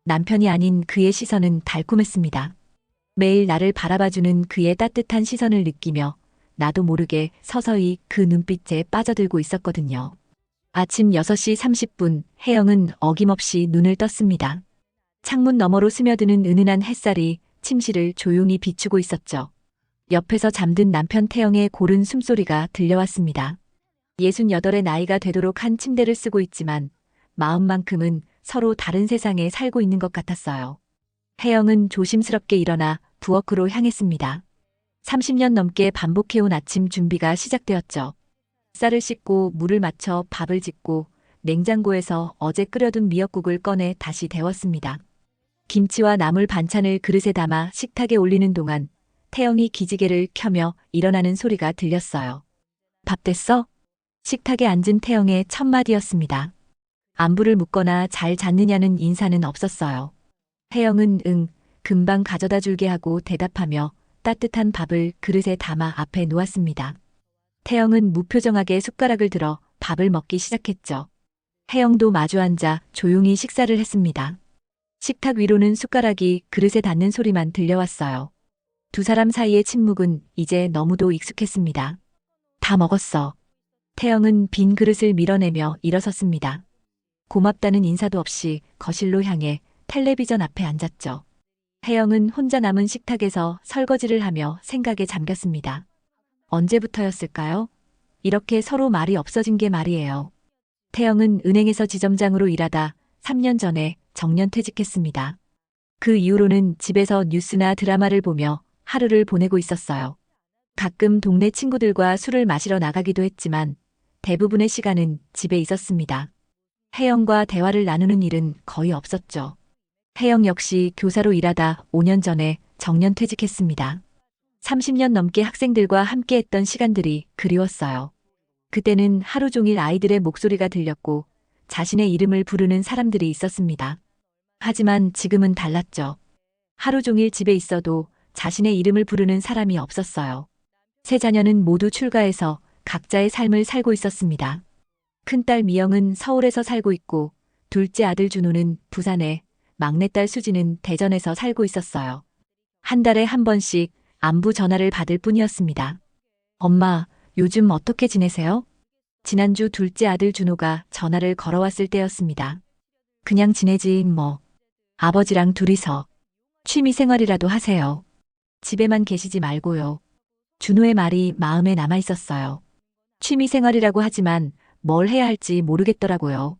남편이 아닌 그의 시선은 달콤했습니다. 매일 나를 바라봐주는 그의 따뜻한 시선을 느끼며 나도 모르게 서서히 그 눈빛에 빠져들고 있었거든요. 아침 6시 30분, 혜영은 어김없이 눈을 떴습니다. 창문 너머로 스며드는 은은한 햇살이 침실을 조용히 비추고 있었죠. 옆에서 잠든 남편 태영의 고른 숨소리가 들려왔습니다. 68의 나이가 되도록 한 침대를 쓰고 있지만 마음만큼은 서로 다른 세상에 살고 있는 것 같았어요. 혜영은 조심스럽게 일어나 부엌으로 향했습니다. 30년 넘게 반복해온 아침 준비가 시작되었죠. 쌀을 씻고 물을 맞춰 밥을 짓고 냉장고에서 어제 끓여둔 미역국을 꺼내 다시 데웠습니다. 김치와 나물 반찬을 그릇에 담아 식탁에 올리는 동안 태영이 기지개를 켜며 일어나는 소리가 들렸어요. 밥 됐어? 식탁에 앉은 태영의 첫 마디였습니다. 안부를 묻거나 잘 잤느냐는 인사는 없었어요. 혜영은 응, 금방 가져다 줄게 하고 대답하며 따뜻한 밥을 그릇에 담아 앞에 놓았습니다. 태영은 무표정하게 숟가락을 들어 밥을 먹기 시작했죠. 혜영도 마주 앉아 조용히 식사를 했습니다. 식탁 위로는 숟가락이 그릇에 닿는 소리만 들려왔어요. 두 사람 사이의 침묵은 이제 너무도 익숙했습니다. 다 먹었어. 태영은 빈 그릇을 밀어내며 일어섰습니다. 고맙다는 인사도 없이 거실로 향해 텔레비전 앞에 앉았죠. 혜영은 혼자 남은 식탁에서 설거지를 하며 생각에 잠겼습니다. 언제부터였을까요? 이렇게 서로 말이 없어진 게 말이에요. 태영은 은행에서 지점장으로 일하다 3년 전에 정년퇴직했습니다. 그 이후로는 집에서 뉴스나 드라마를 보며 하루를 보내고 있었어요. 가끔 동네 친구들과 술을 마시러 나가기도 했지만 대부분의 시간은 집에 있었습니다. 혜영과 대화를 나누는 일은 거의 없었죠. 혜영 역시 교사로 일하다 5년 전에 정년퇴직했습니다. 30년 넘게 학생들과 함께했던 시간들이 그리웠어요. 그때는 하루 종일 아이들의 목소리가 들렸고 자신의 이름을 부르는 사람들이 있었습니다. 하지만 지금은 달랐죠. 하루 종일 집에 있어도 자신의 이름을 부르는 사람이 없었어요. 세 자녀는 모두 출가해서 각자의 삶을 살고 있었습니다. 큰딸 미영은 서울에서 살고 있고 둘째 아들 준호는 부산에, 막내딸 수지는 대전에서 살고 있었어요. 한 달에 한 번씩 안부 전화를 받을 뿐이었습니다. 엄마, 요즘 어떻게 지내세요? 지난주 둘째 아들 준호가 전화를 걸어왔을 때였습니다. 그냥 지내지 뭐. 아버지랑 둘이서 취미 생활이라도 하세요. 집에만 계시지 말고요. 준호의 말이 마음에 남아 있었어요. 취미 생활이라고 하지만 뭘 해야 할지 모르겠더라고요.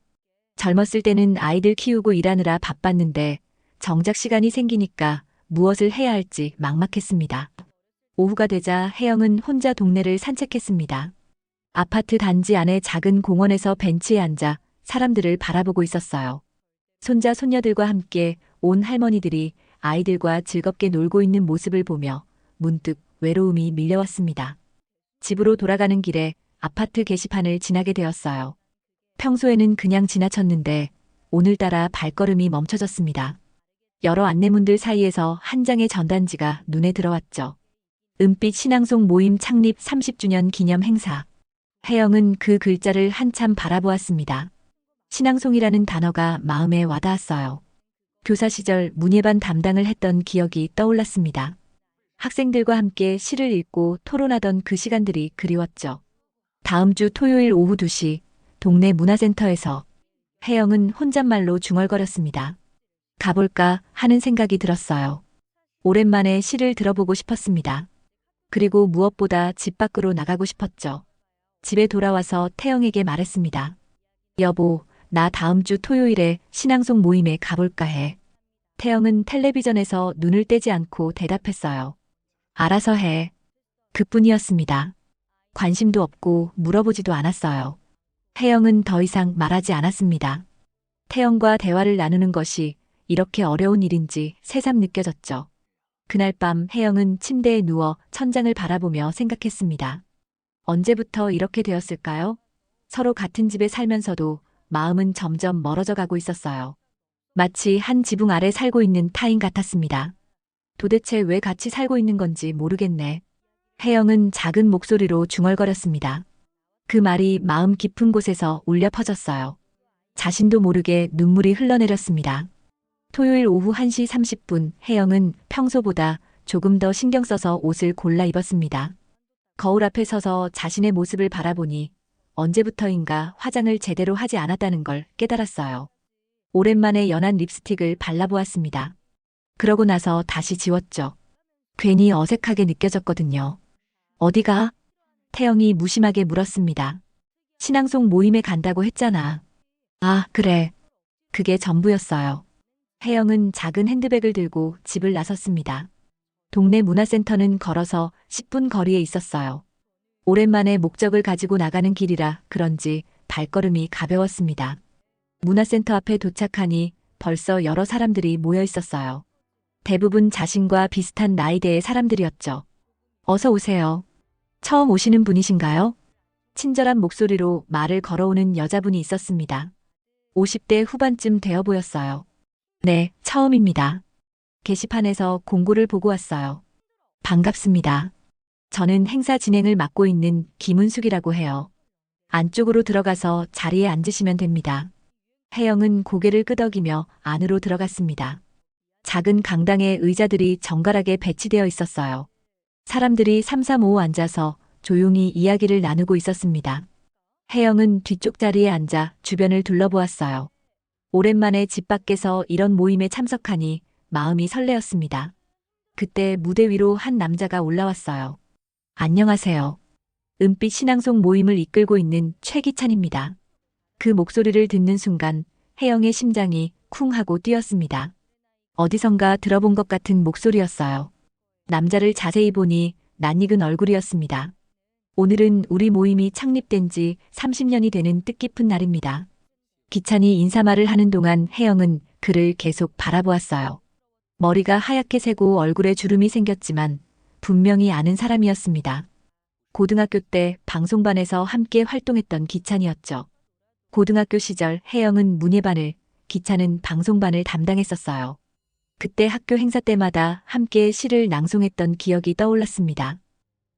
젊었을 때는 아이들 키우고 일하느라 바빴는데 정작 시간이 생기니까 무엇을 해야 할지 막막했습니다. 오후가 되자 혜영은 혼자 동네를 산책했습니다. 아파트 단지 안의 작은 공원에서 벤치에 앉아 사람들을 바라보고 있었어요. 손자 손녀들과 함께 온 할머니들이 아이들과 즐겁게 놀고 있는 모습을 보며 문득 외로움이 밀려왔습니다. 집으로 돌아가는 길에 아파트 게시판을 지나게 되었어요. 평소에는 그냥 지나쳤는데 오늘따라 발걸음이 멈춰졌습니다. 여러 안내문들 사이에서 한 장의 전단지가 눈에 들어왔죠. 은빛 신앙송 모임 창립 30주년 기념 행사. 혜영은 그 글자를 한참 바라보았습니다. 신앙송이라는 단어가 마음에 와닿았어요. 교사 시절 문예반 담당을 했던 기억이 떠올랐습니다. 학생들과 함께 시를 읽고 토론하던 그 시간들이 그리웠죠. 다음 주 토요일 오후 2시 동네 문화센터에서 혜영은 혼잣말로 중얼거렸습니다. 가볼까 하는 생각이 들었어요. 오랜만에 시를 들어보고 싶었습니다. 그리고 무엇보다 집 밖으로 나가고 싶었죠. 집에 돌아와서 태영에게 말했습니다. 여보, 나 다음 주 토요일에 신앙송 모임에 가볼까 해. 태영은 텔레비전에서 눈을 떼지 않고 대답했어요. 알아서 해. 그뿐이었습니다. 관심도 없고 물어보지도 않았어요. 혜영은 더 이상 말하지 않았습니다. 태영과 대화를 나누는 것이 이렇게 어려운 일인지 새삼 느껴졌죠. 그날 밤 혜영은 침대에 누워 천장을 바라보며 생각했습니다. 언제부터 이렇게 되었을까요? 서로 같은 집에 살면서도 마음은 점점 멀어져 가고 있었어요. 마치 한 지붕 아래 살고 있는 타인 같았습니다. 도대체 왜 같이 살고 있는 건지 모르겠네. 혜영은 작은 목소리로 중얼거렸습니다. 그 말이 마음 깊은 곳에서 울려 퍼졌어요. 자신도 모르게 눈물이 흘러내렸습니다. 토요일 오후 1시 30분 혜영은 평소보다 조금 더 신경 써서 옷을 골라 입었습니다. 거울 앞에 서서 자신의 모습을 바라보니 언제부터인가 화장을 제대로 하지 않았다는 걸 깨달았어요. 오랜만에 연한 립스틱을 발라보았습니다. 그러고 나서 다시 지웠죠. 괜히 어색하게 느껴졌거든요. 어디가? 태영이 무심하게 물었습니다. 신앙송 모임에 간다고 했잖아. 아, 그래. 그게 전부였어요. 혜영은 작은 핸드백을 들고 집을 나섰습니다. 동네 문화센터는 걸어서 10분 거리에 있었어요. 오랜만에 목적을 가지고 나가는 길이라 그런지 발걸음이 가벼웠습니다. 문화센터 앞에 도착하니 벌써 여러 사람들이 모여 있었어요. 대부분 자신과 비슷한 나이대의 사람들이었죠. 어서 오세요. 처음 오시는 분이신가요? 친절한 목소리로 말을 걸어오는 여자분이 있었습니다. 50대 후반쯤 되어 보였어요. 네, 처음입니다. 게시판에서 공고를 보고 왔어요. 반갑습니다. 저는 행사 진행을 맡고 있는 김은숙이라고 해요. 안쪽으로 들어가서 자리에 앉으시면 됩니다. 혜영은 고개를 끄덕이며 안으로 들어갔습니다. 작은 강당에 의자들이 정갈하게 배치되어 있었어요. 사람들이 삼삼오오 앉아서 조용히 이야기를 나누고 있었습니다. 혜영은 뒤쪽 자리에 앉아 주변을 둘러보았어요. 오랜만에 집 밖에서 이런 모임에 참석하니 마음이 설레었습니다. 그때 무대 위로 한 남자가 올라왔어요. 안녕하세요. 은빛 신앙송 모임을 이끌고 있는 최기찬입니다. 그 목소리를 듣는 순간 혜영의 심장이 쿵 하고 뛰었습니다. 어디선가 들어본 것 같은 목소리였어요. 남자를 자세히 보니 낯익은 얼굴이었습니다. 오늘은 우리 모임이 창립된 지 30년이 되는 뜻깊은 날입니다. 기찬이 인사말을 하는 동안 혜영은 그를 계속 바라보았어요. 머리가 하얗게 새고 얼굴에 주름이 생겼지만 분명히 아는 사람이었습니다. 고등학교 때 방송반에서 함께 활동했던 기찬이었죠. 고등학교 시절 혜영은 문예반을, 기찬은 방송반을 담당했었어요. 그때 학교 행사 때마다 함께 시를 낭송했던 기억이 떠올랐습니다.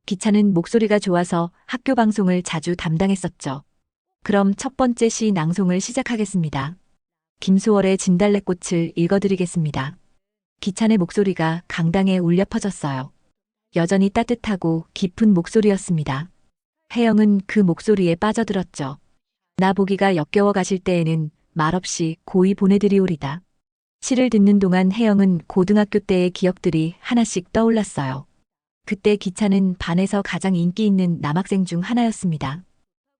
기찬은 목소리가 좋아서 학교 방송을 자주 담당했었죠. 그럼 첫 번째 시 낭송을 시작하겠습니다. 김소월의 진달래꽃을 읽어드리겠습니다. 기찬의 목소리가 강당에 울려 퍼졌어요. 여전히 따뜻하고 깊은 목소리였습니다. 혜영은 그 목소리에 빠져들었죠. 나 보기가 역겨워 가실 때에는 말없이 고이 보내드리오리다. 시를 듣는 동안 혜영은 고등학교 때의 기억들이 하나씩 떠올랐어요. 그때 기찬은 반에서 가장 인기 있는 남학생 중 하나였습니다.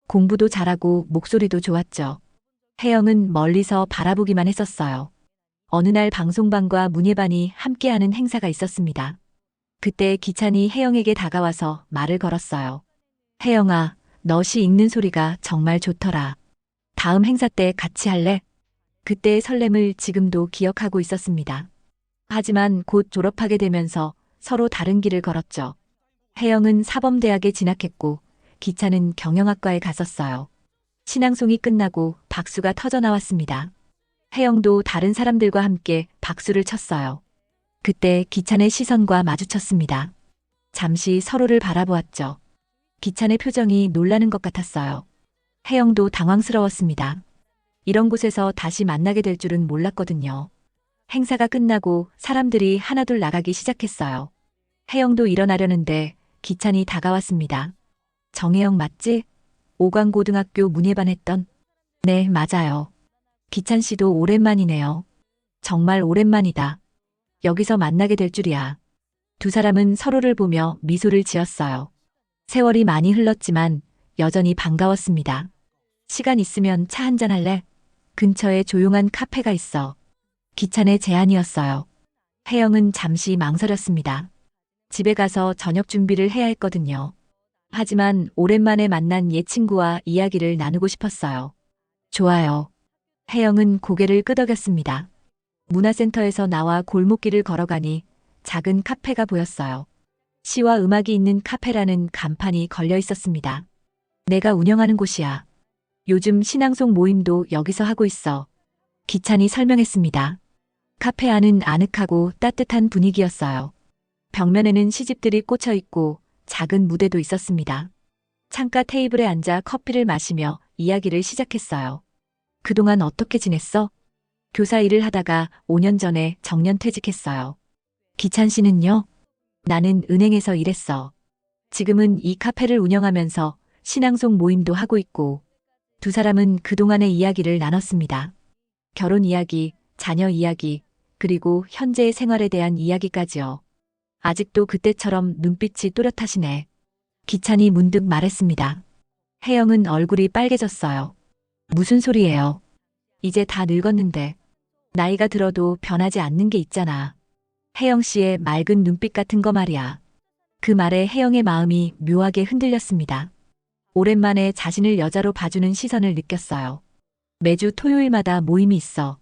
공부도 잘하고 목소리도 좋았죠. 혜영은 멀리서 바라보기만 했었어요. 어느 날 방송반과 문예반이 함께하는 행사가 있었습니다. 그때 기찬이 혜영에게 다가와서 말을 걸었어요. 혜영아, 너 시 읽는 소리가 정말 좋더라. 다음 행사 때 같이 할래? 그때의 설렘을 지금도 기억하고 있었습니다. 하지만 곧 졸업하게 되면서 서로 다른 길을 걸었죠. 혜영은 사범대학에 진학했고 기찬은 경영학과에 갔었어요. 신앙송이 끝나고 박수가 터져 나왔습니다. 혜영도 다른 사람들과 함께 박수를 쳤어요. 그때 기찬의 시선과 마주쳤습니다. 잠시 서로를 바라보았죠. 기찬의 표정이 놀라는 것 같았어요. 혜영도 당황스러웠습니다. 이런 곳에서 다시 만나게 될 줄은 몰랐거든요. 행사가 끝나고 사람들이 하나둘 나가기 시작했어요. 혜영도 일어나려는데 기찬이 다가왔습니다. 정혜영 맞지? 오광고등학교 문예반 했던? 네, 맞아요. 기찬 씨도 오랜만이네요. 정말 오랜만이다. 여기서 만나게 될 줄이야. 두 사람은 서로를 보며 미소를 지었어요. 세월이 많이 흘렀지만 여전히 반가웠습니다. 시간 있으면 차 한잔 할래? 근처에 조용한 카페가 있어. 기찬의 제안이었어요. 혜영은 잠시 망설였습니다. 집에 가서 저녁 준비를 해야 했거든요. 하지만 오랜만에 만난 옛 친구와 이야기를 나누고 싶었어요. 좋아요. 혜영은 고개를 끄덕였습니다. 문화센터에서 나와 골목길을 걸어가니 작은 카페가 보였어요. 시와 음악이 있는 카페라는 간판이 걸려 있었습니다. 내가 운영하는 곳이야. 요즘 신앙송 모임도 여기서 하고 있어. 기찬이 설명했습니다. 카페 안은 아늑하고 따뜻한 분위기였어요. 벽면에는 시집들이 꽂혀 있고 작은 무대도 있었습니다. 창가 테이블에 앉아 커피를 마시며 이야기를 시작했어요. 그동안 어떻게 지냈어? 교사 일을 하다가 5년 전에 정년퇴직했어요. 기찬 씨는요? 나는 은행에서 일했어. 지금은 이 카페를 운영하면서 신앙송 모임도 하고 있고, 두 사람은 그동안의 이야기를 나눴습니다. 결혼 이야기, 자녀 이야기, 그리고 현재의 생활에 대한 이야기까지요. 아직도 그때처럼 눈빛이 또렷하시네. 기찬이 문득 말했습니다. 혜영은 얼굴이 빨개졌어요. 무슨 소리예요? 이제 다 늙었는데. 나이가 들어도 변하지 않는 게 있잖아. 혜영 씨의 맑은 눈빛 같은 거 말이야. 그 말에 혜영의 마음이 묘하게 흔들렸습니다. 오랜만에 자신을 여자로 봐주는 시선을 느꼈어요. 매주 토요일마다 모임이 있어.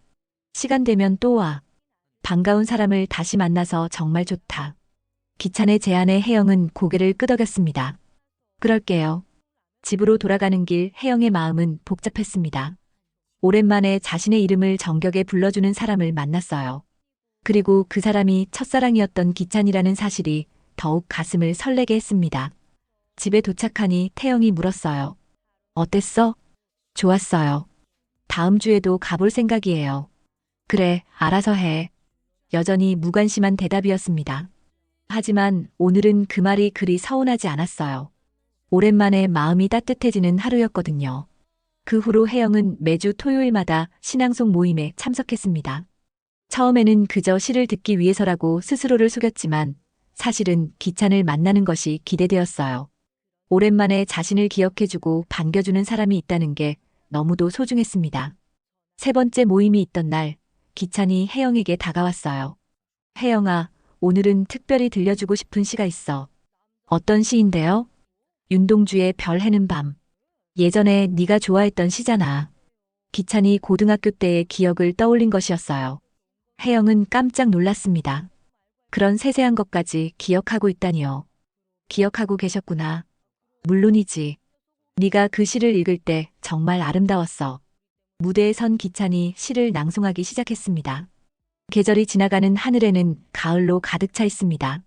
시간 되면 또 와. 반가운 사람을 다시 만나서 정말 좋다. 기찬의 제안에 혜영은 고개를 끄덕였습니다. 그럴게요. 집으로 돌아가는 길 혜영의 마음은 복잡했습니다. 오랜만에 자신의 이름을 정격에 불러주는 사람을 만났어요. 그리고 그 사람이 첫사랑이었던 기찬이라는 사실이 더욱 가슴을 설레게 했습니다. 집에 도착하니 태영이 물었어요. 어땠어? 좋았어요. 다음 주에도 가볼 생각이에요. 그래, 알아서 해. 여전히 무관심한 대답이었습니다. 하지만 오늘은 그 말이 그리 서운하지 않았어요. 오랜만에 마음이 따뜻해지는 하루였거든요. 그 후로 혜영은 매주 토요일마다 신앙송 모임에 참석했습니다. 처음에는 그저 시를 듣기 위해서라고 스스로를 속였지만 사실은 기찬을 만나는 것이 기대되었어요. 오랜만에 자신을 기억해주고 반겨주는 사람이 있다는 게 너무도 소중했습니다. 세 번째 모임이 있던 날, 기찬이 혜영에게 다가왔어요. 혜영아, 오늘은 특별히 들려주고 싶은 시가 있어. 어떤 시인데요? 윤동주의 별 해는 밤. 예전에 네가 좋아했던 시잖아. 기찬이 고등학교 때의 기억을 떠올린 것이었어요. 혜영은 깜짝 놀랐습니다. 그런 세세한 것까지 기억하고 있다니요. 기억하고 계셨구나. 물론이지. 네가 그 시를 읽을 때 정말 아름다웠어. 무대에 선 기찬이 시를 낭송하기 시작했습니다. 계절이 지나가는 하늘에는 가을로 가득 차 있습니다.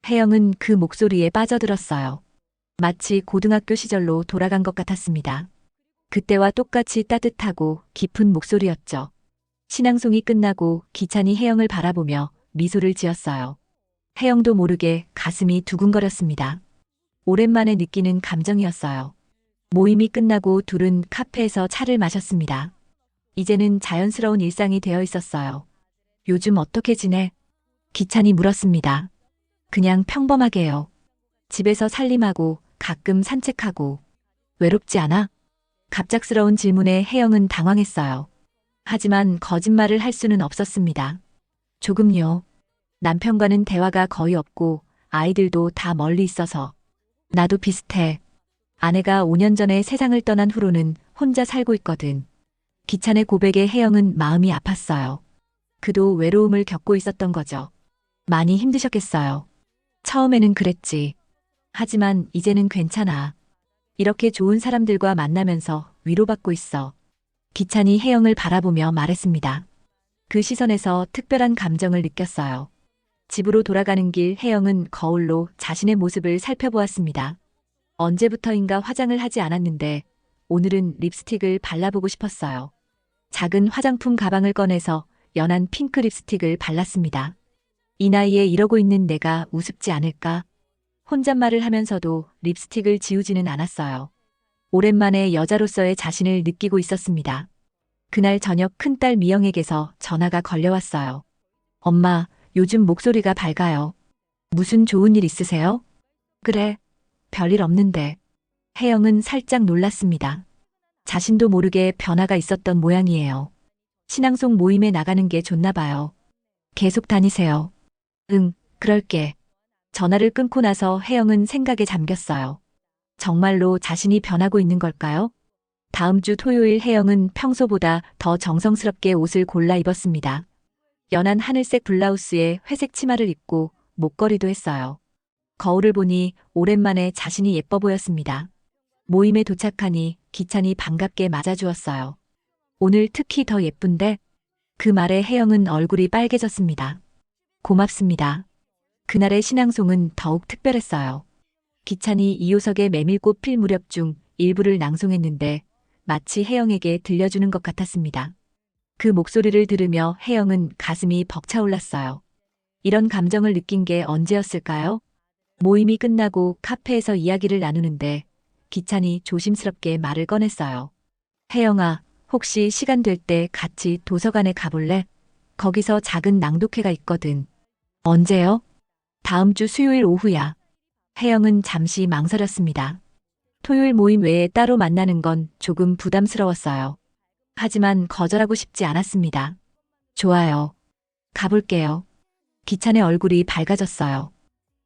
혜영은 그 목소리에 빠져들었어요. 마치 고등학교 시절로 돌아간 것 같았습니다. 그때와 똑같이 따뜻하고 깊은 목소리였죠. 신앙송이 끝나고 기찬이 혜영을 바라보며 미소를 지었어요. 혜영도 모르게 가슴이 두근거렸습니다. 오랜만에 느끼는 감정이었어요. 모임이 끝나고 둘은 카페에서 차를 마셨습니다. 이제는 자연스러운 일상이 되어 있었어요. 요즘 어떻게 지내? 기찬이 물었습니다. 그냥 평범하게요. 집에서 살림하고 가끔 산책하고. 외롭지 않아? 갑작스러운 질문에 혜영은 당황했어요. 하지만 거짓말을 할 수는 없었습니다. 조금요. 남편과는 대화가 거의 없고 아이들도 다 멀리 있어서. 나도 비슷해. 아내가 5년 전에 세상을 떠난 후로는 혼자 살고 있거든. 기찬의 고백에 혜영은 마음이 아팠어요. 그도 외로움을 겪고 있었던 거죠. 많이 힘드셨겠어요. 처음에는 그랬지. 하지만 이제는 괜찮아. 이렇게 좋은 사람들과 만나면서 위로받고 있어. 기찬이 혜영을 바라보며 말했습니다. 그 시선에서 특별한 감정을 느꼈어요. 집으로 돌아가는 길 혜영은 거울로 자신의 모습을 살펴보았습니다. 언제부터인가 화장을 하지 않았는데 오늘은 립스틱을 발라보고 싶었어요. 작은 화장품 가방을 꺼내서 연한 핑크 립스틱을 발랐습니다. 이 나이에 이러고 있는 내가 우습지 않을까? 혼잣말을 하면서도 립스틱을 지우지는 않았어요. 오랜만에 여자로서의 자신을 느끼고 있었습니다. 그날 저녁 큰딸 미영에게서 전화가 걸려왔어요. 엄마, 요즘 목소리가 밝아요. 무슨 좋은 일 있으세요? 그래, 별일 없는데. 혜영은 살짝 놀랐습니다. 자신도 모르게 변화가 있었던 모양이에요. 신앙송 모임에 나가는 게 좋나 봐요. 계속 다니세요. 응, 그럴게. 전화를 끊고 나서 혜영은 생각에 잠겼어요. 정말로 자신이 변하고 있는 걸까요? 다음 주 토요일 혜영은 평소보다 더 정성스럽게 옷을 골라 입었습니다. 연한 하늘색 블라우스에 회색 치마를 입고 목걸이도 했어요. 거울을 보니 오랜만에 자신이 예뻐 보였습니다. 모임에 도착하니 기찬이 반갑게 맞아주었어요. 오늘 특히 더 예쁜데? 그 말에 혜영은 얼굴이 빨개졌습니다. 고맙습니다. 그날의 신앙송은 더욱 특별했어요. 기찬이 이효석의 메밀꽃 필 무렵 중 일부를 낭송했는데 마치 혜영에게 들려주는 것 같았습니다. 그 목소리를 들으며 혜영은 가슴이 벅차올랐어요. 이런 감정을 느낀 게 언제였을까요? 모임이 끝나고 카페에서 이야기를 나누는데 기찬이 조심스럽게 말을 꺼냈어요. 혜영아, 혹시 시간 될 때 같이 도서관에 가볼래? 거기서 작은 낭독회가 있거든. 언제요? 다음 주 수요일 오후야. 혜영은 잠시 망설였습니다. 토요일 모임 외에 따로 만나는 건 조금 부담스러웠어요. 하지만 거절하고 싶지 않았습니다. 좋아요. 가볼게요. 기찬의 얼굴이 밝아졌어요.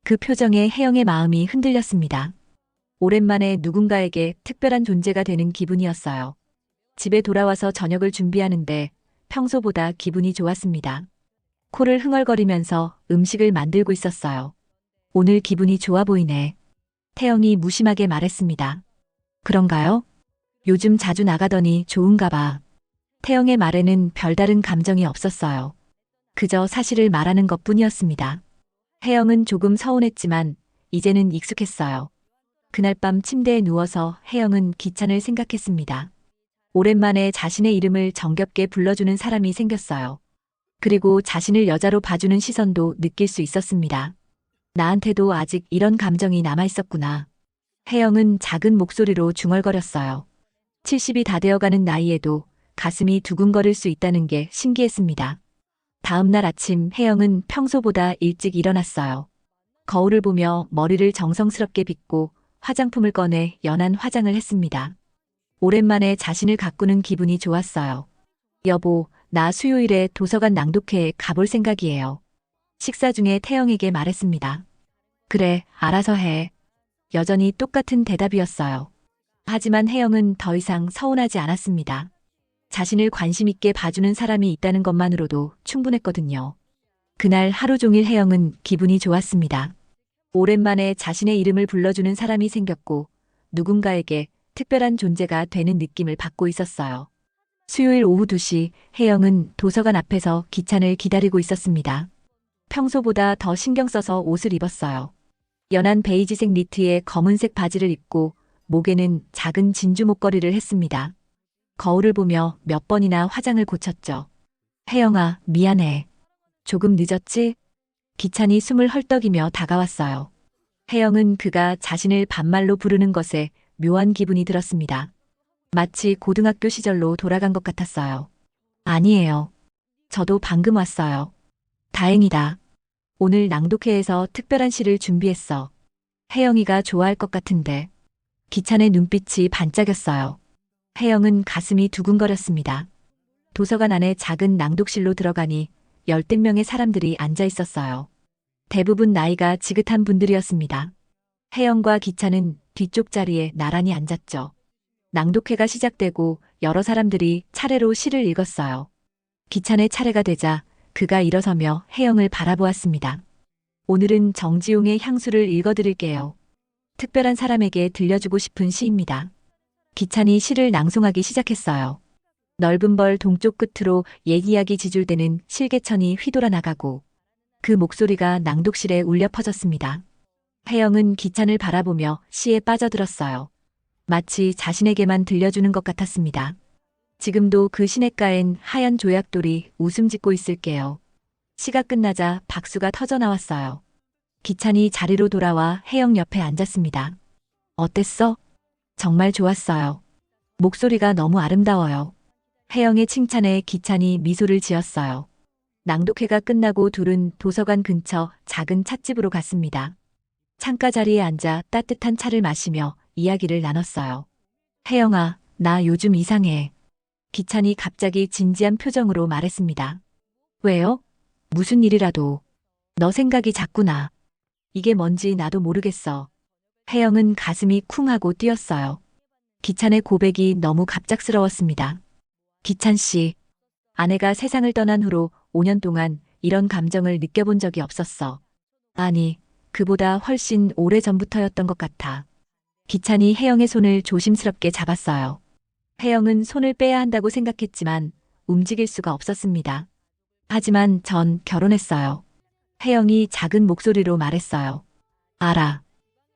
그 표정에 혜영의 마음이 흔들렸습니다. 오랜만에 누군가에게 특별한 존재가 되는 기분이었어요. 집에 돌아와서 저녁을 준비하는데 평소보다 기분이 좋았습니다. 코를 흥얼거리면서 음식을 만들고 있었어요. 오늘 기분이 좋아 보이네. 태영이 무심하게 말했습니다. 그런가요? 요즘 자주 나가더니 좋은가 봐. 태영의 말에는 별다른 감정이 없었어요. 그저 사실을 말하는 것 뿐이었습니다. 혜영은 조금 서운했지만 이제는 익숙했어요. 그날 밤 침대에 누워서 혜영은 기찬을 생각했습니다. 오랜만에 자신의 이름을 정겹게 불러주는 사람이 생겼어요. 그리고 자신을 여자로 봐주는 시선도 느낄 수 있었습니다. 나한테도 아직 이런 감정이 남아있었구나. 혜영은 작은 목소리로 중얼거렸어요. 70이 다 되어가는 나이에도 가슴이 두근거릴 수 있다는 게 신기했습니다. 다음 날 아침 혜영은 평소보다 일찍 일어났어요. 거울을 보며 머리를 정성스럽게 빗고 화장품을 꺼내 연한 화장을 했습니다. 오랜만에 자신을 가꾸는 기분이 좋았어요. 여보, 나 수요일에 도서관 낭독회에 가볼 생각이에요. 식사 중에 태영에게 말했습니다. 그래, 알아서 해. 여전히 똑같은 대답이었어요. 하지만 혜영은 더 이상 서운하지 않았습니다. 자신을 관심 있게 봐주는 사람이 있다는 것만으로도 충분했거든요. 그날 하루 종일 혜영은 기분이 좋았습니다. 오랜만에 자신의 이름을 불러주는 사람이 생겼고 누군가에게 특별한 존재가 되는 느낌을 받고 있었어요. 수요일 오후 2시 혜영은 도서관 앞에서 기찬을 기다리고 있었습니다. 평소보다 더 신경 써서 옷을 입었어요. 연한 베이지색 니트에 검은색 바지를 입고 목에는 작은 진주 목걸이를 했습니다. 거울을 보며 몇 번이나 화장을 고쳤죠. 혜영아, 미안해. 조금 늦었지? 기찬이 숨을 헐떡이며 다가왔어요. 혜영은 그가 자신을 반말로 부르는 것에 묘한 기분이 들었습니다. 마치 고등학교 시절로 돌아간 것 같았어요. 아니에요. 저도 방금 왔어요. 다행이다. 오늘 낭독회에서 특별한 시를 준비했어. 혜영이가 좋아할 것 같은데. 기찬의 눈빛이 반짝였어요. 혜영은 가슴이 두근거렸습니다. 도서관 안에 작은 낭독실로 들어가니 열댓 명의 사람들이 앉아 있었어요. 대부분 나이가 지긋한 분들이었습니다. 혜영과 기찬은 뒤쪽 자리에 나란히 앉았죠. 낭독회가 시작되고 여러 사람들이 차례로 시를 읽었어요. 기찬의 차례가 되자 그가 일어서며 혜영을 바라보았습니다. 오늘은 정지용의 향수를 읽어드릴게요. 특별한 사람에게 들려주고 싶은 시입니다. 기찬이 시를 낭송하기 시작했어요. 넓은 벌 동쪽 끝으로 옛 이야기 지줄대는 실개천이 휘돌아 나가고 그 목소리가 낭독실에 울려 퍼졌습니다. 혜영은 기찬을 바라보며 시에 빠져들었어요. 마치 자신에게만 들려주는 것 같았습니다. 지금도 그 시냇가엔 하얀 조약돌이 웃음 짓고 있을게요. 시가 끝나자 박수가 터져 나왔어요. 기찬이 자리로 돌아와 혜영 옆에 앉았습니다. 어땠어? 정말 좋았어요. 목소리가 너무 아름다워요. 혜영의 칭찬에 기찬이 미소를 지었어요. 낭독회가 끝나고 둘은 도서관 근처 작은 찻집으로 갔습니다. 창가 자리에 앉아 따뜻한 차를 마시며 이야기를 나눴어요. 혜영아, 나 요즘 이상해. 기찬이 갑자기 진지한 표정으로 말했습니다. 왜요? 무슨 일이라도. 너 생각이 자꾸나. 이게 뭔지 나도 모르겠어. 혜영은 가슴이 쿵 하고 뛰었어요. 기찬의 고백이 너무 갑작스러웠습니다. 기찬 씨, 아내가 세상을 떠난 후로 5년 동안 이런 감정을 느껴본 적이 없었어. 아니, 그보다 훨씬 오래 전부터였던 것 같아. 기찬이 혜영의 손을 조심스럽게 잡았어요. 혜영은 손을 빼야 한다고 생각했지만 움직일 수가 없었습니다. 하지만 전 결혼했어요. 혜영이 작은 목소리로 말했어요. 알아.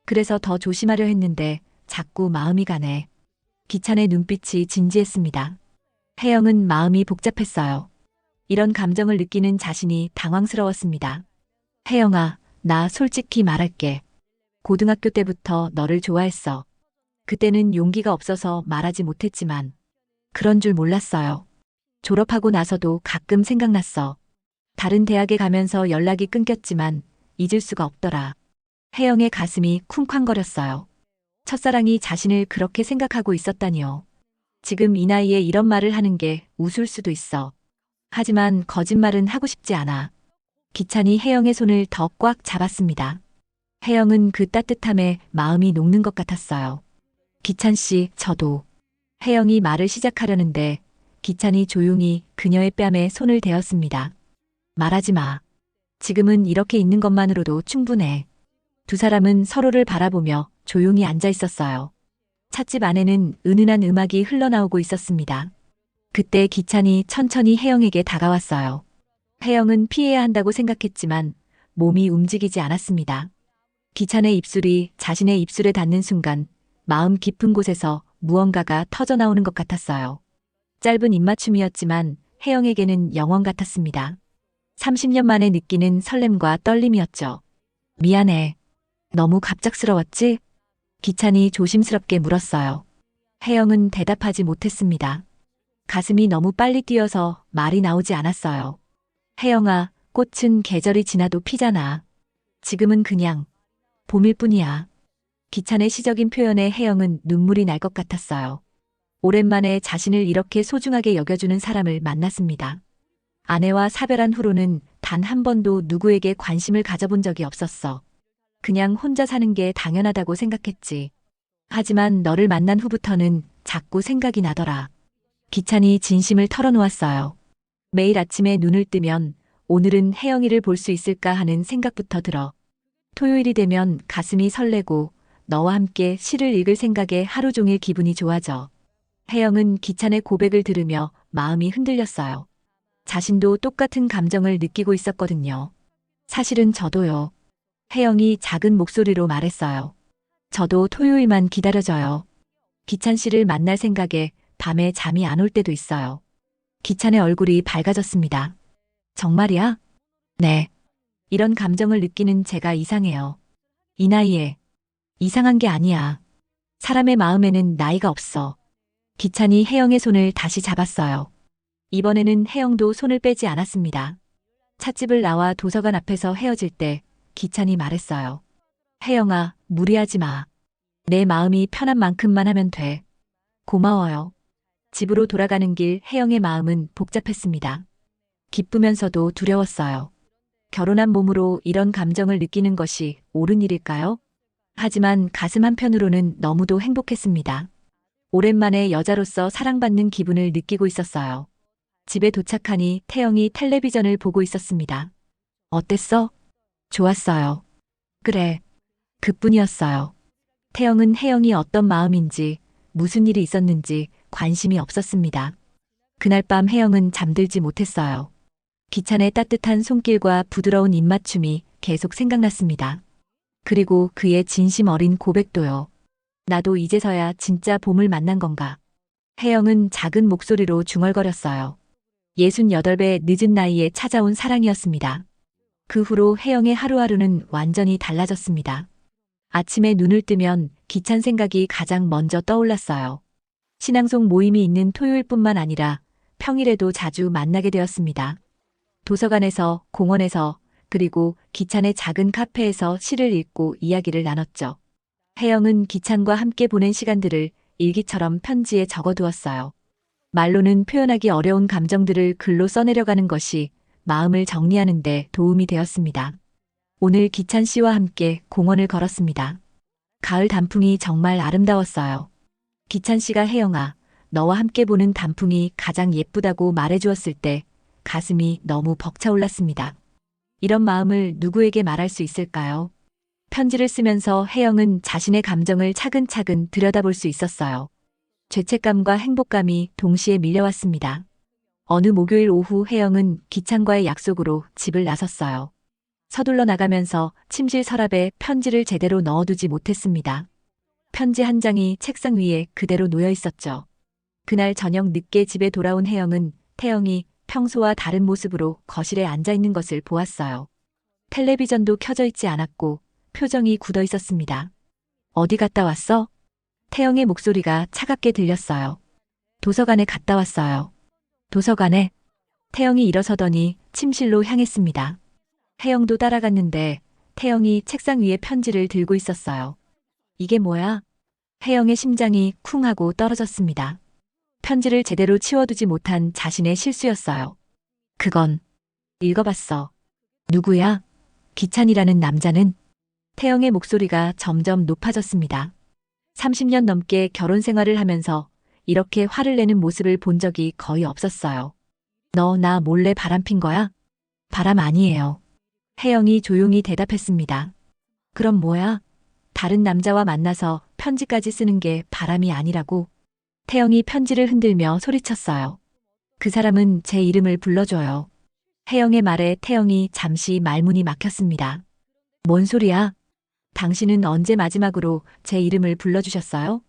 그래서 더 조심하려 했는데 자꾸 마음이 가네. 기찬의 눈빛이 진지했습니다. 혜영은 마음이 복잡했어요. 이런 감정을 느끼는 자신이 당황스러웠습니다. 혜영아, 나 솔직히 말할게. 고등학교 때부터 너를 좋아했어. 그때는 용기가 없어서 말하지 못했지만 그런 줄 몰랐어요. 졸업하고 나서도 가끔 생각났어. 다른 대학에 가면서 연락이 끊겼지만 잊을 수가 없더라. 혜영의 가슴이 쿵쾅거렸어요. 첫사랑이 자신을 그렇게 생각하고 있었다니요. 지금 이 나이에 이런 말을 하는 게 웃을 수도 있어. 하지만 거짓말은 하고 싶지 않아. 기찬이 혜영의 손을 더 꽉 잡았습니다. 혜영은 그 따뜻함에 마음이 녹는 것 같았어요. 기찬 씨, 저도. 혜영이 말을 시작하려는데 기찬이 조용히 그녀의 뺨에 손을 대었습니다. 말하지 마. 지금은 이렇게 있는 것만으로도 충분해. 두 사람은 서로를 바라보며 조용히 앉아 있었어요. 찻집 안에는 은은한 음악이 흘러나오고 있었습니다. 그때 기찬이 천천히 혜영에게 다가왔어요. 혜영은 피해야 한다고 생각했지만 몸이 움직이지 않았습니다. 기찬의 입술이 자신의 입술에 닿는 순간 마음 깊은 곳에서 무언가가 터져나오는 것 같았어요. 짧은 입맞춤이었지만 혜영에게는 영원 같았습니다. 30년 만에 느끼는 설렘과 떨림이었죠. 미안해. 너무 갑작스러웠지? 기찬이 조심스럽게 물었어요. 혜영은 대답하지 못했습니다. 가슴이 너무 빨리 뛰어서 말이 나오지 않았어요. 혜영아, 꽃은 계절이 지나도 피잖아. 지금은 그냥 봄일 뿐이야. 기찬의 시적인 표현에 혜영은 눈물이 날 것 같았어요. 오랜만에 자신을 이렇게 소중하게 여겨주는 사람을 만났습니다. 아내와 사별한 후로는 단 한 번도 누구에게 관심을 가져본 적이 없었어. 그냥 혼자 사는 게 당연하다고 생각했지. 하지만 너를 만난 후부터는 자꾸 생각이 나더라. 기찬이 진심을 털어놓았어요. 매일 아침에 눈을 뜨면 오늘은 혜영이를 볼 수 있을까 하는 생각부터 들어. 토요일이 되면 가슴이 설레고 너와 함께 시를 읽을 생각에 하루 종일 기분이 좋아져. 혜영은 기찬의 고백을 들으며 마음이 흔들렸어요. 자신도 똑같은 감정을 느끼고 있었거든요. 사실은 저도요. 혜영이 작은 목소리로 말했어요. 저도 토요일만 기다려줘요. 기찬 씨를 만날 생각에 밤에 잠이 안 올 때도 있어요. 기찬의 얼굴이 밝아졌습니다. 정말이야? 네. 이런 감정을 느끼는 제가 이상해요. 이 나이에. 이상한 게 아니야. 사람의 마음에는 나이가 없어. 기찬이 혜영의 손을 다시 잡았어요. 이번에는 혜영도 손을 빼지 않았습니다. 찻집을 나와 도서관 앞에서 헤어질 때 기찬이 말했어요. 혜영아, 무리하지 마. 내 마음이 편한 만큼만 하면 돼. 고마워요. 집으로 돌아가는 길 혜영의 마음은 복잡했습니다. 기쁘면서도 두려웠어요. 결혼한 몸으로 이런 감정을 느끼는 것이 옳은 일일까요? 하지만 가슴 한편으로는 너무도 행복했습니다. 오랜만에 여자로서 사랑받는 기분을 느끼고 있었어요. 집에 도착하니 태영이 텔레비전을 보고 있었습니다. 어땠어? 좋았어요. 그래. 그뿐이었어요. 태영은 혜영이 어떤 마음인지, 무슨 일이 있었는지 관심이 없었습니다. 그날 밤 혜영은 잠들지 못했어요. 기찬의 따뜻한 손길과 부드러운 입맞춤이 계속 생각났습니다. 그리고 그의 진심 어린 고백도요. 나도 이제서야 진짜 봄을 만난 건가. 혜영은 작은 목소리로 중얼거렸어요. 68배 늦은 나이에 찾아온 사랑이었습니다. 그 후로 혜영의 하루하루는 완전히 달라졌습니다. 아침에 눈을 뜨면 기찬 생각이 가장 먼저 떠올랐어요. 신앙송 모임이 있는 토요일뿐만 아니라 평일에도 자주 만나게 되었습니다. 도서관에서, 공원에서, 그리고 기찬의 작은 카페에서 시를 읽고 이야기를 나눴죠. 혜영은 기찬과 함께 보낸 시간들을 일기처럼 편지에 적어두었어요. 말로는 표현하기 어려운 감정들을 글로 써내려가는 것이 마음을 정리하는 데 도움이 되었습니다. 오늘 기찬 씨와 함께 공원을 걸었습니다. 가을 단풍이 정말 아름다웠어요. 기찬 씨가 혜영아, 너와 함께 보는 단풍이 가장 예쁘다고 말해주었을 때 가슴이 너무 벅차올랐습니다. 이런 마음을 누구에게 말할 수 있을까요? 편지를 쓰면서 혜영은 자신의 감정을 차근차근 들여다볼 수 있었어요. 죄책감과 행복감이 동시에 밀려왔습니다. 어느 목요일 오후 혜영은 기찬과의 약속으로 집을 나섰어요. 서둘러 나가면서 침실 서랍에 편지를 제대로 넣어두지 못했습니다. 편지 한 장이 책상 위에 그대로 놓여 있었죠. 그날 저녁 늦게 집에 돌아온 혜영은 태영이 평소와 다른 모습으로 거실에 앉아 있는 것을 보았어요. 텔레비전도 켜져 있지 않았고 표정이 굳어 있었습니다. 어디 갔다 왔어? 태영의 목소리가 차갑게 들렸어요. 도서관에 갔다 왔어요. 도서관에? 태영이 일어서더니 침실로 향했습니다. 혜영도 따라갔는데 태영이 책상 위에 편지를 들고 있었어요. 이게 뭐야? 혜영의 심장이 쿵 하고 떨어졌습니다. 편지를 제대로 치워두지 못한 자신의 실수였어요. 그건 읽어봤어. 누구야? 기찬이라는 남자는? 태영의 목소리가 점점 높아졌습니다. 30년 넘게 결혼 생활을 하면서 이렇게 화를 내는 모습을 본 적이 거의 없었어요. 너 나 몰래 바람핀 거야? 바람 아니에요. 혜영이 조용히 대답했습니다. 그럼 뭐야? 다른 남자와 만나서 편지까지 쓰는 게 바람이 아니라고? 태영이 편지를 흔들며 소리쳤어요. 그 사람은 제 이름을 불러줘요. 혜영의 말에 태영이 잠시 말문이 막혔습니다. 뭔 소리야? 당신은 언제 마지막으로 제 이름을 불러주셨어요?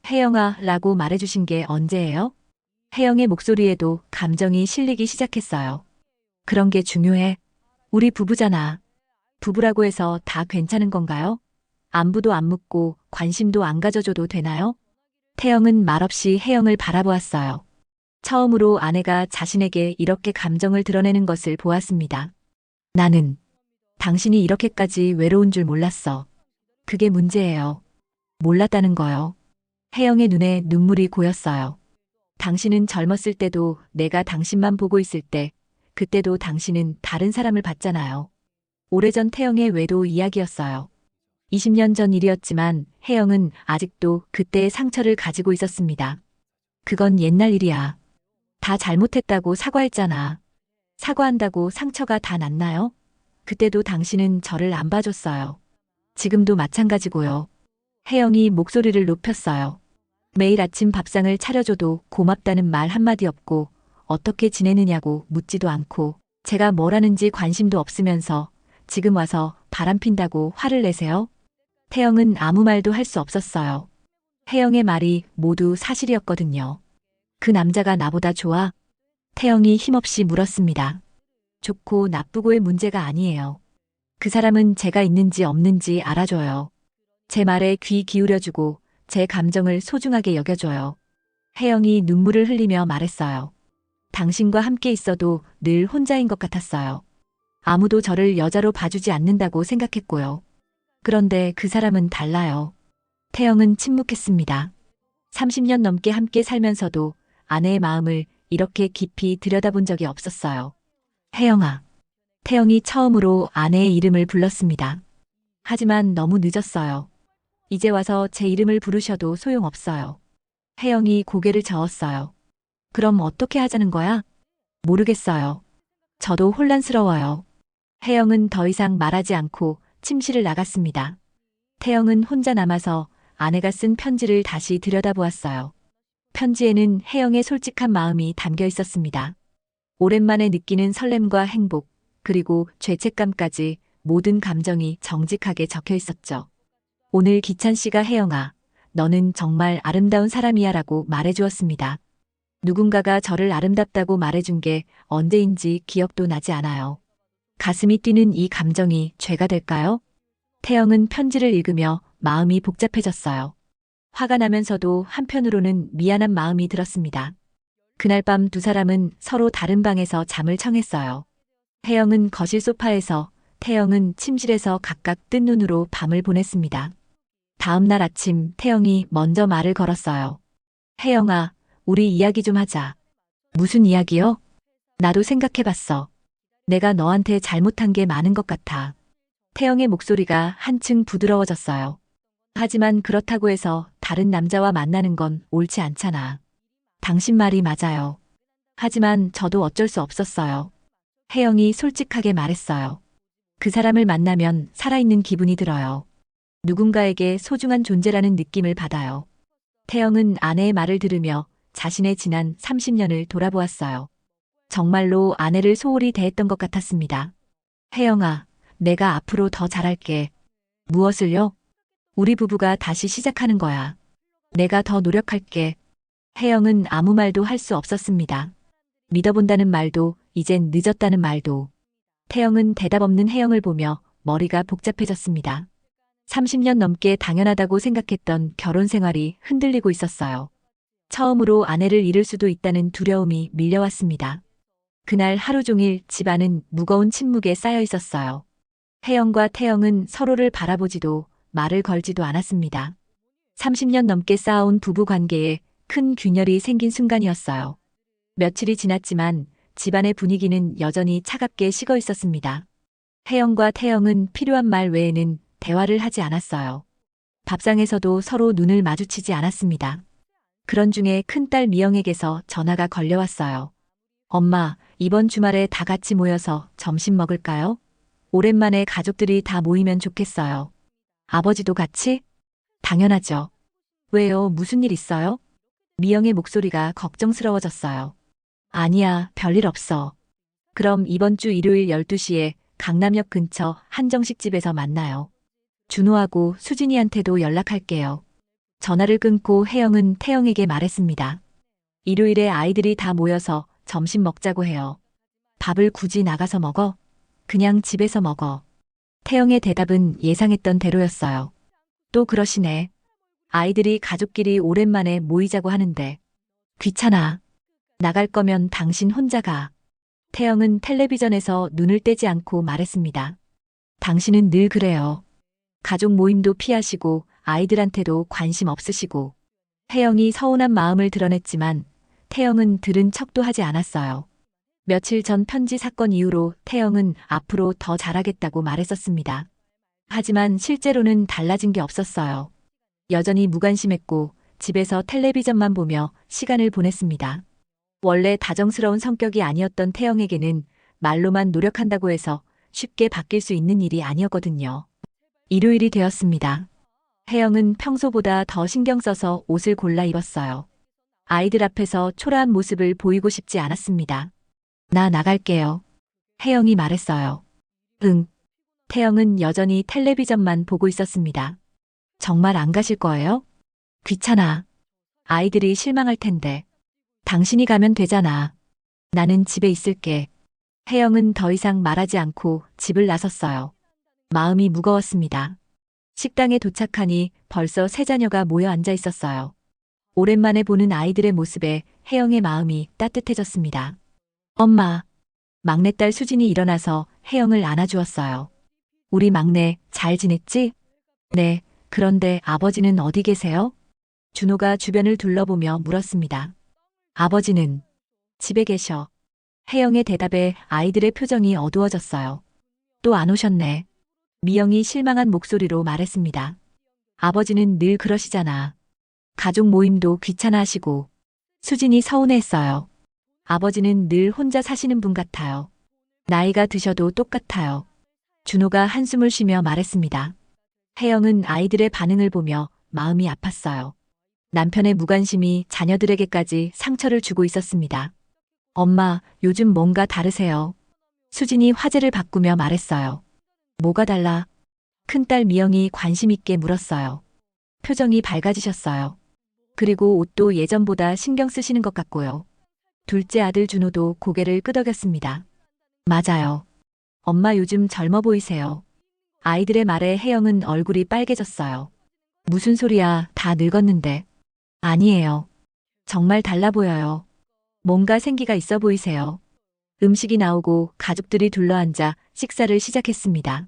혜영아 라고 말해주신 게 언제예요? 혜영의 목소리에도 감정이 실리기 시작했어요. 그런 게 중요해. 우리 부부잖아. 부부라고 해서 다 괜찮은 건가요? 안부도 안 묻고 관심도 안 가져줘도 되나요? 태영은 말없이 혜영을 바라보았어요. 처음으로 아내가 자신에게 이렇게 감정을 드러내는 것을 보았습니다. 나는 당신이 이렇게까지 외로운 줄 몰랐어. 그게 문제예요. 몰랐다는 거요. 혜영의 눈에 눈물이 고였어요. 당신은 젊었을 때도 내가 당신만 보고 있을 때, 그때도 당신은 다른 사람을 봤잖아요. 오래전 태영의 외도 이야기였어요. 20년 전 일이었지만 혜영은 아직도 그때의 상처를 가지고 있었습니다. 그건 옛날 일이야. 다 잘못했다고 사과했잖아. 사과한다고 상처가 다 낫나요? 그때도 당신은 저를 안 봐줬어요. 지금도 마찬가지고요. 혜영이 목소리를 높였어요. 매일 아침 밥상을 차려줘도 고맙다는 말 한마디 없고 어떻게 지내느냐고 묻지도 않고 제가 뭘 하는지 관심도 없으면서 지금 와서 바람핀다고 화를 내세요? 태영은 아무 말도 할 수 없었어요. 혜영의 말이 모두 사실이었거든요. 그 남자가 나보다 좋아? 태영이 힘없이 물었습니다. 좋고 나쁘고의 문제가 아니에요. 그 사람은 제가 있는지 없는지 알아줘요. 제 말에 귀 기울여주고 제 감정을 소중하게 여겨줘요. 혜영이 눈물을 흘리며 말했어요. 당신과 함께 있어도 늘 혼자인 것 같았어요. 아무도 저를 여자로 봐주지 않는다고 생각했고요. 그런데 그 사람은 달라요. 태영은 침묵했습니다. 30년 넘게 함께 살면서도 아내의 마음을 이렇게 깊이 들여다본 적이 없었어요. 혜영아. 태영이 처음으로 아내의 이름을 불렀습니다. 하지만 너무 늦었어요. 이제 와서 제 이름을 부르셔도 소용없어요. 혜영이 고개를 저었어요. 그럼 어떻게 하자는 거야? 모르겠어요. 저도 혼란스러워요. 혜영은 더 이상 말하지 않고 침실을 나갔습니다. 태영은 혼자 남아서 아내가 쓴 편지를 다시 들여다보았어요. 편지에는 혜영의 솔직한 마음이 담겨 있었습니다. 오랜만에 느끼는 설렘과 행복, 그리고 죄책감까지 모든 감정이 정직하게 적혀 있었죠. 오늘 기찬 씨가 혜영아, 너는 정말 아름다운 사람이야 라고 말해주었습니다. 누군가가 저를 아름답다고 말해준 게 언제인지 기억도 나지 않아요. 가슴이 뛰는 이 감정이 죄가 될까요? 태영은 편지를 읽으며 마음이 복잡해졌어요. 화가 나면서도 한편으로는 미안한 마음이 들었습니다. 그날 밤 두 사람은 서로 다른 방에서 잠을 청했어요. 혜영은 거실 소파에서, 태영은 침실에서 각각 뜬 눈으로 밤을 보냈습니다. 다음 날 아침 태영이 먼저 말을 걸었어요. 혜영아, 우리 이야기 좀 하자. 무슨 이야기요? 나도 생각해봤어. 내가 너한테 잘못한 게 많은 것 같아. 태영의 목소리가 한층 부드러워졌어요. 하지만 그렇다고 해서 다른 남자와 만나는 건 옳지 않잖아. 당신 말이 맞아요. 하지만 저도 어쩔 수 없었어요. 혜영이 솔직하게 말했어요. 그 사람을 만나면 살아있는 기분이 들어요. 누군가에게 소중한 존재라는 느낌을 받아요. 태영은 아내의 말을 들으며 자신의 지난 30년을 돌아보았어요. 정말로 아내를 소홀히 대했던 것 같았습니다. 혜영아, 내가 앞으로 더 잘할게. 무엇을요? 우리 부부가 다시 시작하는 거야. 내가 더 노력할게. 혜영은 아무 말도 할 수 없었습니다. 믿어본다는 말도, 이젠 늦었다는 말도. 태영은 대답 없는 혜영을 보며 머리가 복잡해졌습니다. 30년 넘게 당연하다고 생각했던 결혼 생활이 흔들리고 있었어요. 처음으로 아내를 잃을 수도 있다는 두려움이 밀려왔습니다. 그날 하루 종일 집안은 무거운 침묵에 쌓여 있었어요. 혜영과 태영은 서로를 바라보지도 말을 걸지도 않았습니다. 30년 넘게 쌓아온 부부 관계에 큰 균열이 생긴 순간이었어요. 며칠이 지났지만 집안의 분위기는 여전히 차갑게 식어 있었습니다. 혜영과 태영은 필요한 말 외에는 대화를 하지 않았어요. 밥상에서도 서로 눈을 마주치지 않았습니다. 그런 중에 큰딸 미영에게서 전화가 걸려왔어요. 엄마, 이번 주말에 다 같이 모여서 점심 먹을까요? 오랜만에 가족들이 다 모이면 좋겠어요. 아버지도 같이? 당연하죠. 왜요? 무슨 일 있어요? 미영의 목소리가 걱정스러워졌어요. 아니야, 별일 없어. 그럼 이번 주 일요일 12시에 강남역 근처 한정식 집에서 만나요. 준호하고 수진이한테도 연락할게요. 전화를 끊고 혜영은 태영에게 말했습니다. 일요일에 아이들이 다 모여서 점심 먹자고 해요. 밥을 굳이 나가서 먹어? 그냥 집에서 먹어. 태영의 대답은 예상했던 대로였어요. 또 그러시네. 아이들이 가족끼리 오랜만에 모이자고 하는데. 귀찮아. 나갈 거면 당신 혼자 가. 태영은 텔레비전에서 눈을 떼지 않고 말했습니다. 당신은 늘 그래요. 가족 모임도 피하시고 아이들한테도 관심 없으시고. 혜영이 서운한 마음을 드러냈지만 태영은 들은 척도 하지 않았어요. 며칠 전 편지 사건 이후로 태영은 앞으로 더 잘하겠다고 말했었습니다. 하지만 실제로는 달라진 게 없었어요. 여전히 무관심했고 집에서 텔레비전만 보며 시간을 보냈습니다. 원래 다정스러운 성격이 아니었던 태영에게는 말로만 노력한다고 해서 쉽게 바뀔 수 있는 일이 아니었거든요. 일요일이 되었습니다. 혜영은 평소보다 더 신경 써서 옷을 골라 입었어요. 아이들 앞에서 초라한 모습을 보이고 싶지 않았습니다. 나 나갈게요. 혜영이 말했어요. 응. 태영은 여전히 텔레비전만 보고 있었습니다. 정말 안 가실 거예요? 귀찮아. 아이들이 실망할 텐데. 당신이 가면 되잖아. 나는 집에 있을게. 혜영은 더 이상 말하지 않고 집을 나섰어요. 마음이 무거웠습니다. 식당에 도착하니 벌써 세 자녀가 모여 앉아 있었어요. 오랜만에 보는 아이들의 모습에 혜영의 마음이 따뜻해졌습니다. 엄마. 막내딸 수진이 일어나서 혜영을 안아주었어요. 우리 막내 잘 지냈지? 네, 그런데 아버지는 어디 계세요? 준호가 주변을 둘러보며 물었습니다. 아버지는 집에 계셔. 혜영의 대답에 아이들의 표정이 어두워졌어요. 또 안 오셨네. 미영이 실망한 목소리로 말했습니다. 아버지는 늘 그러시잖아. 가족 모임도 귀찮아하시고. 수진이 서운해했어요. 아버지는 늘 혼자 사시는 분 같아요. 나이가 드셔도 똑같아요. 준호가 한숨을 쉬며 말했습니다. 혜영은 아이들의 반응을 보며 마음이 아팠어요. 남편의 무관심이 자녀들에게까지 상처를 주고 있었습니다. 엄마, 요즘 뭔가 다르세요. 수진이 화제를 바꾸며 말했어요. 뭐가 달라? 큰딸 미영이 관심 있게 물었어요. 표정이 밝아지셨어요. 그리고 옷도 예전보다 신경 쓰시는 것 같고요. 둘째 아들 준호도 고개를 끄덕였습니다. 맞아요. 엄마 요즘 젊어 보이세요. 아이들의 말에 혜영은 얼굴이 빨개졌어요. 무슨 소리야, 다 늙었는데. 아니에요. 정말 달라 보여요. 뭔가 생기가 있어 보이세요. 음식이 나오고 가족들이 둘러앉아 식사를 시작했습니다.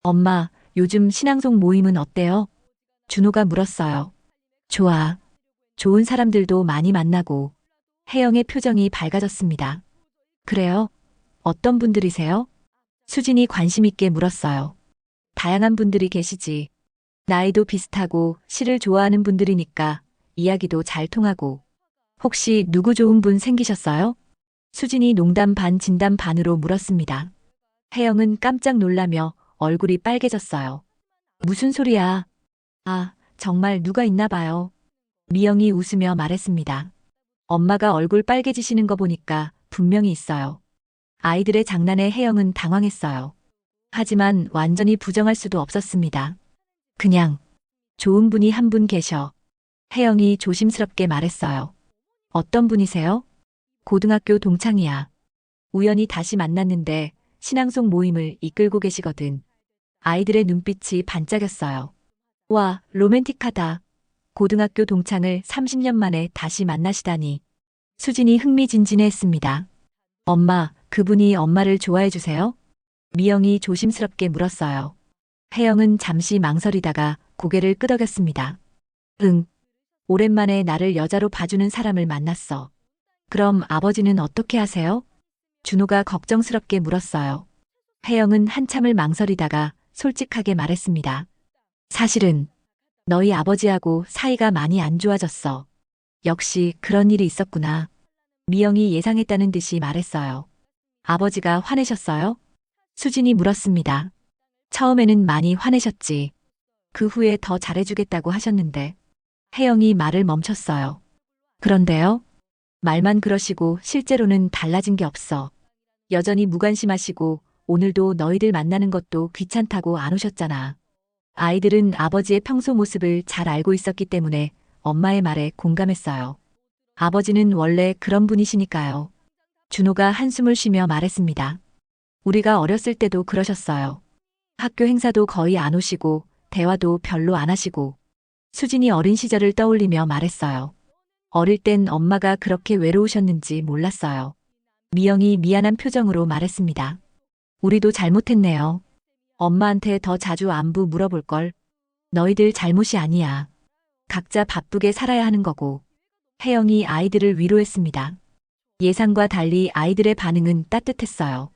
엄마, 요즘 신앙송 모임은 어때요? 준호가 물었어요. 좋아. 좋은 사람들도 많이 만나고. 혜영의 표정이 밝아졌습니다. 그래요? 어떤 분들이세요? 수진이 관심 있게 물었어요. 다양한 분들이 계시지. 나이도 비슷하고 시를 좋아하는 분들이니까 이야기도 잘 통하고. 혹시 누구 좋은 분 생기셨어요? 수진이 농담 반 진담 반으로 물었습니다. 혜영은 깜짝 놀라며 얼굴이 빨개졌어요. 무슨 소리야? 아, 정말 누가 있나 봐요. 미영이 웃으며 말했습니다. 엄마가 얼굴 빨개지시는 거 보니까 분명히 있어요. 아이들의 장난에 혜영은 당황했어요. 하지만 완전히 부정할 수도 없었습니다. 그냥 좋은 분이 한 분 계셔. 혜영이 조심스럽게 말했어요. 어떤 분이세요? 고등학교 동창이야. 우연히 다시 만났는데 신앙송 모임을 이끌고 계시거든. 아이들의 눈빛이 반짝였어요. 와, 로맨틱하다. 고등학교 동창을 30년 만에 다시 만나시다니. 수진이 흥미진진해했습니다. 엄마, 그분이 엄마를 좋아해 주세요? 미영이 조심스럽게 물었어요. 혜영은 잠시 망설이다가 고개를 끄덕였습니다. 응. 오랜만에 나를 여자로 봐주는 사람을 만났어. 그럼 아버지는 어떻게 하세요? 준호가 걱정스럽게 물었어요. 혜영은 한참을 망설이다가 솔직하게 말했습니다. 사실은 너희 아버지하고 사이가 많이 안 좋아졌어. 역시 그런 일이 있었구나. 미영이 예상했다는 듯이 말했어요. 아버지가 화내셨어요? 수진이 물었습니다. 처음에는 많이 화내셨지. 그 후에 더 잘해주겠다고 하셨는데. 혜영이 말을 멈췄어요. 그런데요? 말만 그러시고 실제로는 달라진 게 없어. 여전히 무관심하시고 오늘도 너희들 만나는 것도 귀찮다고 안 오셨잖아. 아이들은 아버지의 평소 모습을 잘 알고 있었기 때문에 엄마의 말에 공감했어요. 아버지는 원래 그런 분이시니까요. 준호가 한숨을 쉬며 말했습니다. 우리가 어렸을 때도 그러셨어요. 학교 행사도 거의 안 오시고 대화도 별로 안 하시고. 수진이 어린 시절을 떠올리며 말했어요. 어릴 땐 엄마가 그렇게 외로우셨는지 몰랐어요. 미영이 미안한 표정으로 말했습니다. 우리도 잘못했네요. 엄마한테 더 자주 안부 물어볼걸. 너희들 잘못이 아니야. 각자 바쁘게 살아야 하는 거고. 혜영이 아이들을 위로했습니다. 예상과 달리 아이들의 반응은 따뜻했어요.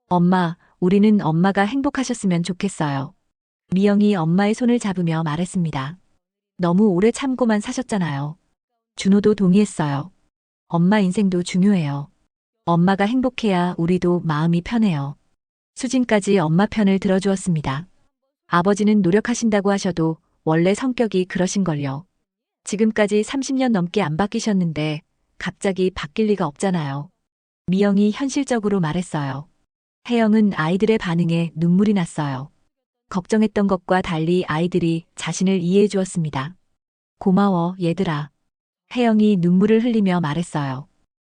엄마, 우리는 엄마가 행복하셨으면 좋겠어요. 미영이 엄마의 손을 잡으며 말했습니다. 너무 오래 참고만 사셨잖아요. 준호도 동의했어요. 엄마 인생도 중요해요. 엄마가 행복해야 우리도 마음이 편해요. 수진까지 엄마 편을 들어주었습니다. 아버지는 노력하신다고 하셔도 원래 성격이 그러신걸요. 지금까지 30년 넘게 안 바뀌셨는데 갑자기 바뀔 리가 없잖아요. 미영이 현실적으로 말했어요. 혜영은 아이들의 반응에 눈물이 났어요. 걱정했던 것과 달리 아이들이 자신을 이해해 주었습니다. 고마워, 얘들아. 혜영이 눈물을 흘리며 말했어요.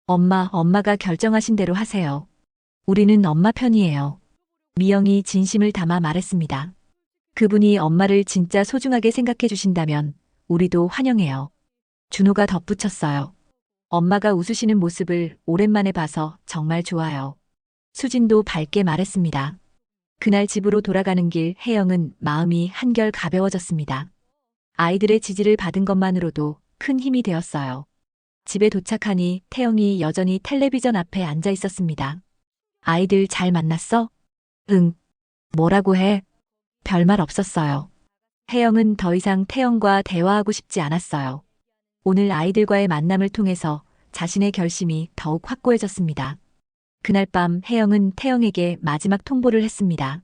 엄마가 결정하신 대로 하세요. 우리는 엄마 편이에요. 미영이 진심을 담아 말했습니다. 그분이 엄마를 진짜 소중하게 생각해 주신다면 우리도 환영해요. 준호가 덧붙였어요. 엄마가 웃으시는 모습을 오랜만에 봐서 정말 좋아요. 수진도 밝게 말했습니다. 그날 집으로 돌아가는 길 혜영은 마음이 한결 가벼워졌습니다. 아이들의 지지를 받은 것만으로도 큰 힘이 되었어요. 집에 도착하니 태영이 여전히 텔레비전 앞에 앉아 있었습니다. 아이들 잘 만났어? 응. 뭐라고 해? 별말 없었어요. 혜영은 더 이상 태영과 대화하고 싶지 않았어요. 오늘 아이들과의 만남을 통해서 자신의 결심이 더욱 확고해졌습니다. 그날 밤 혜영은 태영에게 마지막 통보를 했습니다.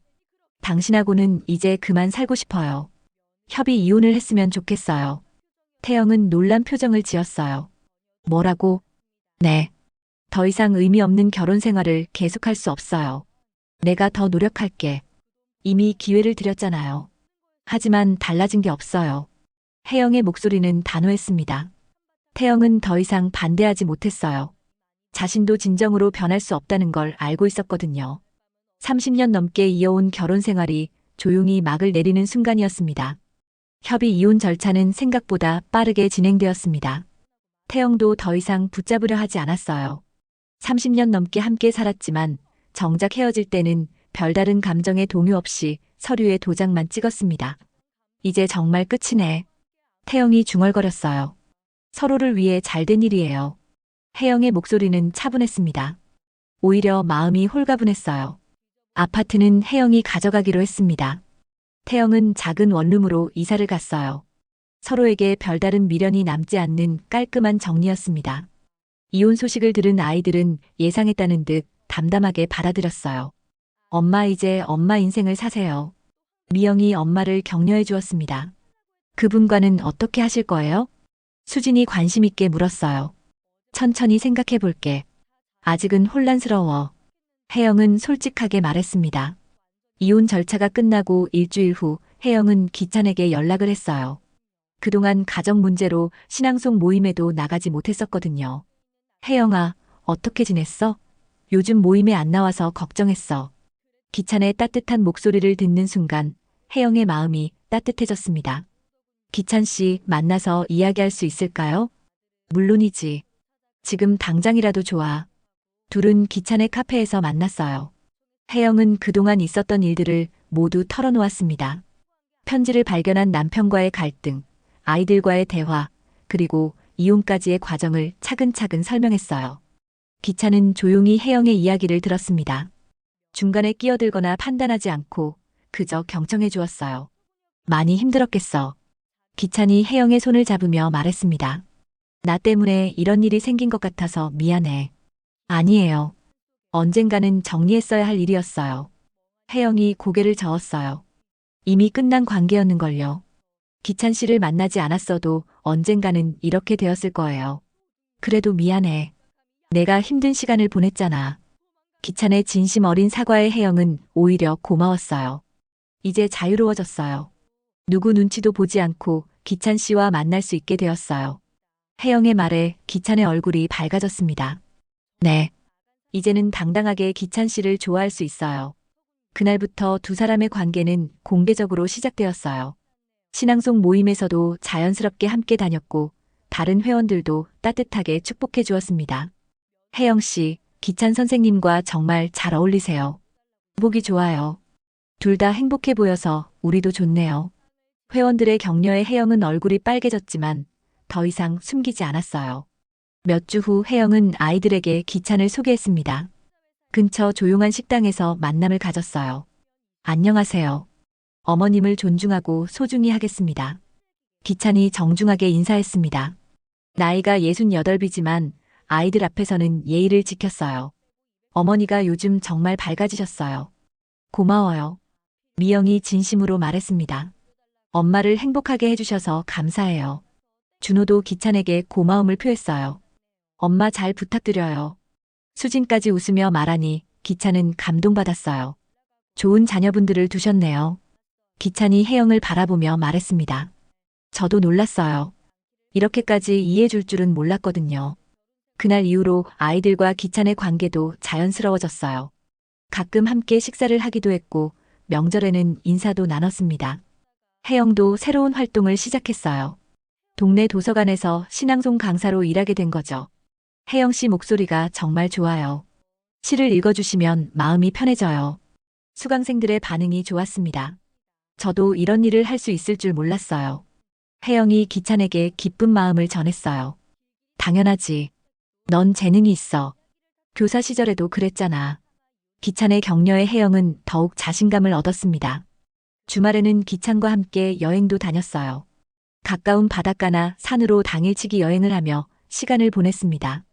당신하고는 이제 그만 살고 싶어요. 협의 이혼을 했으면 좋겠어요. 태영은 놀란 표정을 지었어요. 뭐라고? 네. 더 이상 의미 없는 결혼 생활을 계속할 수 없어요. 내가 더 노력할게. 이미 기회를 드렸잖아요. 하지만 달라진 게 없어요. 혜영의 목소리는 단호했습니다. 태영은 더 이상 반대하지 못했어요. 자신도 진정으로 변할 수 없다는 걸 알고 있었거든요. 30년 넘게 이어온 결혼 생활이 조용히 막을 내리는 순간이었습니다. 협의 이혼 절차는 생각보다 빠르게 진행되었습니다. 태영도 더 이상 붙잡으려 하지 않았어요. 30년 넘게 함께 살았지만 정작 헤어질 때는 별다른 감정의 동요 없이 서류에 도장만 찍었습니다. 이제 정말 끝이네. 태영이 중얼거렸어요. 서로를 위해 잘된 일이에요. 혜영의 목소리는 차분했습니다. 오히려 마음이 홀가분했어요. 아파트는 혜영이 가져가기로 했습니다. 태영은 작은 원룸으로 이사를 갔어요. 서로에게 별다른 미련이 남지 않는 깔끔한 정리였습니다. 이혼 소식을 들은 아이들은 예상했다는 듯 담담하게 받아들였어요. 엄마 이제 엄마 인생을 사세요. 미영이 엄마를 격려해 주었습니다. 그분과는 어떻게 하실 거예요? 수진이 관심 있게 물었어요. 천천히 생각해 볼게. 아직은 혼란스러워. 혜영은 솔직하게 말했습니다. 이혼 절차가 끝나고 일주일 후 혜영은 기찬에게 연락을 했어요. 그동안 가정 문제로 신앙송 모임에도 나가지 못했었거든요. 혜영아, 어떻게 지냈어? 요즘 모임에 안 나와서 걱정했어. 기찬의 따뜻한 목소리를 듣는 순간 혜영의 마음이 따뜻해졌습니다. 기찬 씨 만나서 이야기할 수 있을까요? 물론이지. 지금 당장이라도 좋아. 둘은 기찬의 카페에서 만났어요. 혜영은 그동안 있었던 일들을 모두 털어놓았습니다. 편지를 발견한 남편과의 갈등, 아이들과의 대화, 그리고 이혼까지의 과정을 차근차근 설명했어요. 기찬은 조용히 혜영의 이야기를 들었습니다. 중간에 끼어들거나 판단하지 않고 그저 경청해 주었어요. 많이 힘들었겠어. 기찬이 혜영의 손을 잡으며 말했습니다. 나 때문에 이런 일이 생긴 것 같아서 미안해. 아니에요. 언젠가는 정리했어야 할 일이었어요. 혜영이 고개를 저었어요. 이미 끝난 관계였는걸요. 기찬 씨를 만나지 않았어도 언젠가는 이렇게 되었을 거예요. 그래도 미안해. 내가 힘든 시간을 보냈잖아. 기찬의 진심 어린 사과에 혜영은 오히려 고마웠어요. 이제 자유로워졌어요. 누구 눈치도 보지 않고 기찬 씨와 만날 수 있게 되었어요. 혜영의 말에 기찬의 얼굴이 밝아졌습니다. 네. 이제는 당당하게 기찬 씨를 좋아할 수 있어요. 그날부터 두 사람의 관계는 공개적으로 시작되었어요. 신앙송 모임에서도 자연스럽게 함께 다녔고 다른 회원들도 따뜻하게 축복해 주었습니다. 혜영 씨, 기찬 선생님과 정말 잘 어울리세요. 보기 좋아요. 둘 다 행복해 보여서 우리도 좋네요. 회원들의 격려에 혜영은 얼굴이 빨개졌지만 더 이상 숨기지 않았어요. 몇 주 후 혜영은 아이들에게 기찬을 소개했습니다. 근처 조용한 식당에서 만남을 가졌어요. 안녕하세요. 어머님을 존중하고 소중히 하겠습니다. 기찬이 정중하게 인사했습니다. 나이가 68이지만 아이들 앞에서는 예의를 지켰어요. 어머니가 요즘 정말 밝아지셨어요. 고마워요. 미영이 진심으로 말했습니다. 엄마를 행복하게 해주셔서 감사해요. 준호도 기찬에게 고마움을 표했어요. 엄마 잘 부탁드려요. 수진까지 웃으며 말하니 기찬은 감동받았어요. 좋은 자녀분들을 두셨네요. 기찬이 혜영을 바라보며 말했습니다. 저도 놀랐어요. 이렇게까지 이해해줄 줄은 몰랐거든요. 그날 이후로 아이들과 기찬의 관계도 자연스러워졌어요. 가끔 함께 식사를 하기도 했고 명절에는 인사도 나눴습니다. 혜영도 새로운 활동을 시작했어요. 동네 도서관에서 신앙송 강사로 일하게 된 거죠. 혜영 씨 목소리가 정말 좋아요. 시를 읽어주시면 마음이 편해져요. 수강생들의 반응이 좋았습니다. 저도 이런 일을 할 수 있을 줄 몰랐어요. 혜영이 기찬에게 기쁜 마음을 전했어요. 당연하지. 넌 재능이 있어. 교사 시절에도 그랬잖아. 기찬의 격려에 혜영은 더욱 자신감을 얻었습니다. 주말에는 기찬과 함께 여행도 다녔어요. 가까운 바닷가나 산으로 당일치기 여행을 하며 시간을 보냈습니다.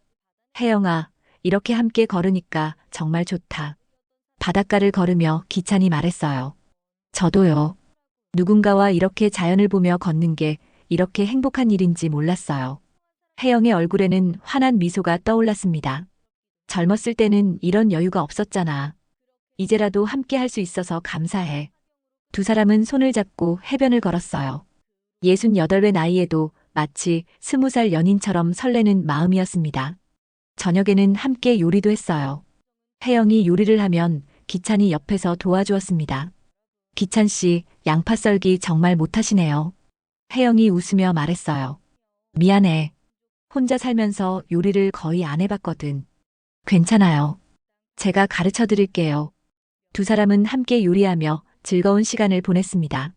혜영아, 이렇게 함께 걸으니까 정말 좋다. 바닷가를 걸으며 기찬이 말했어요. 저도요. 누군가와 이렇게 자연을 보며 걷는 게 이렇게 행복한 일인지 몰랐어요. 혜영의 얼굴에는 환한 미소가 떠올랐습니다. 젊었을 때는 이런 여유가 없었잖아. 이제라도 함께 할 수 있어서 감사해. 두 사람은 손을 잡고 해변을 걸었어요. 68의 나이에도 마치 20살 연인처럼 설레는 마음이었습니다. 저녁에는 함께 요리도 했어요. 혜영이 요리를 하면 기찬이 옆에서 도와주었습니다. 기찬 씨, 양파 썰기 정말 못하시네요. 혜영이 웃으며 말했어요. 미안해. 혼자 살면서 요리를 거의 안 해봤거든. 괜찮아요. 제가 가르쳐 드릴게요. 두 사람은 함께 요리하며 즐거운 시간을 보냈습니다.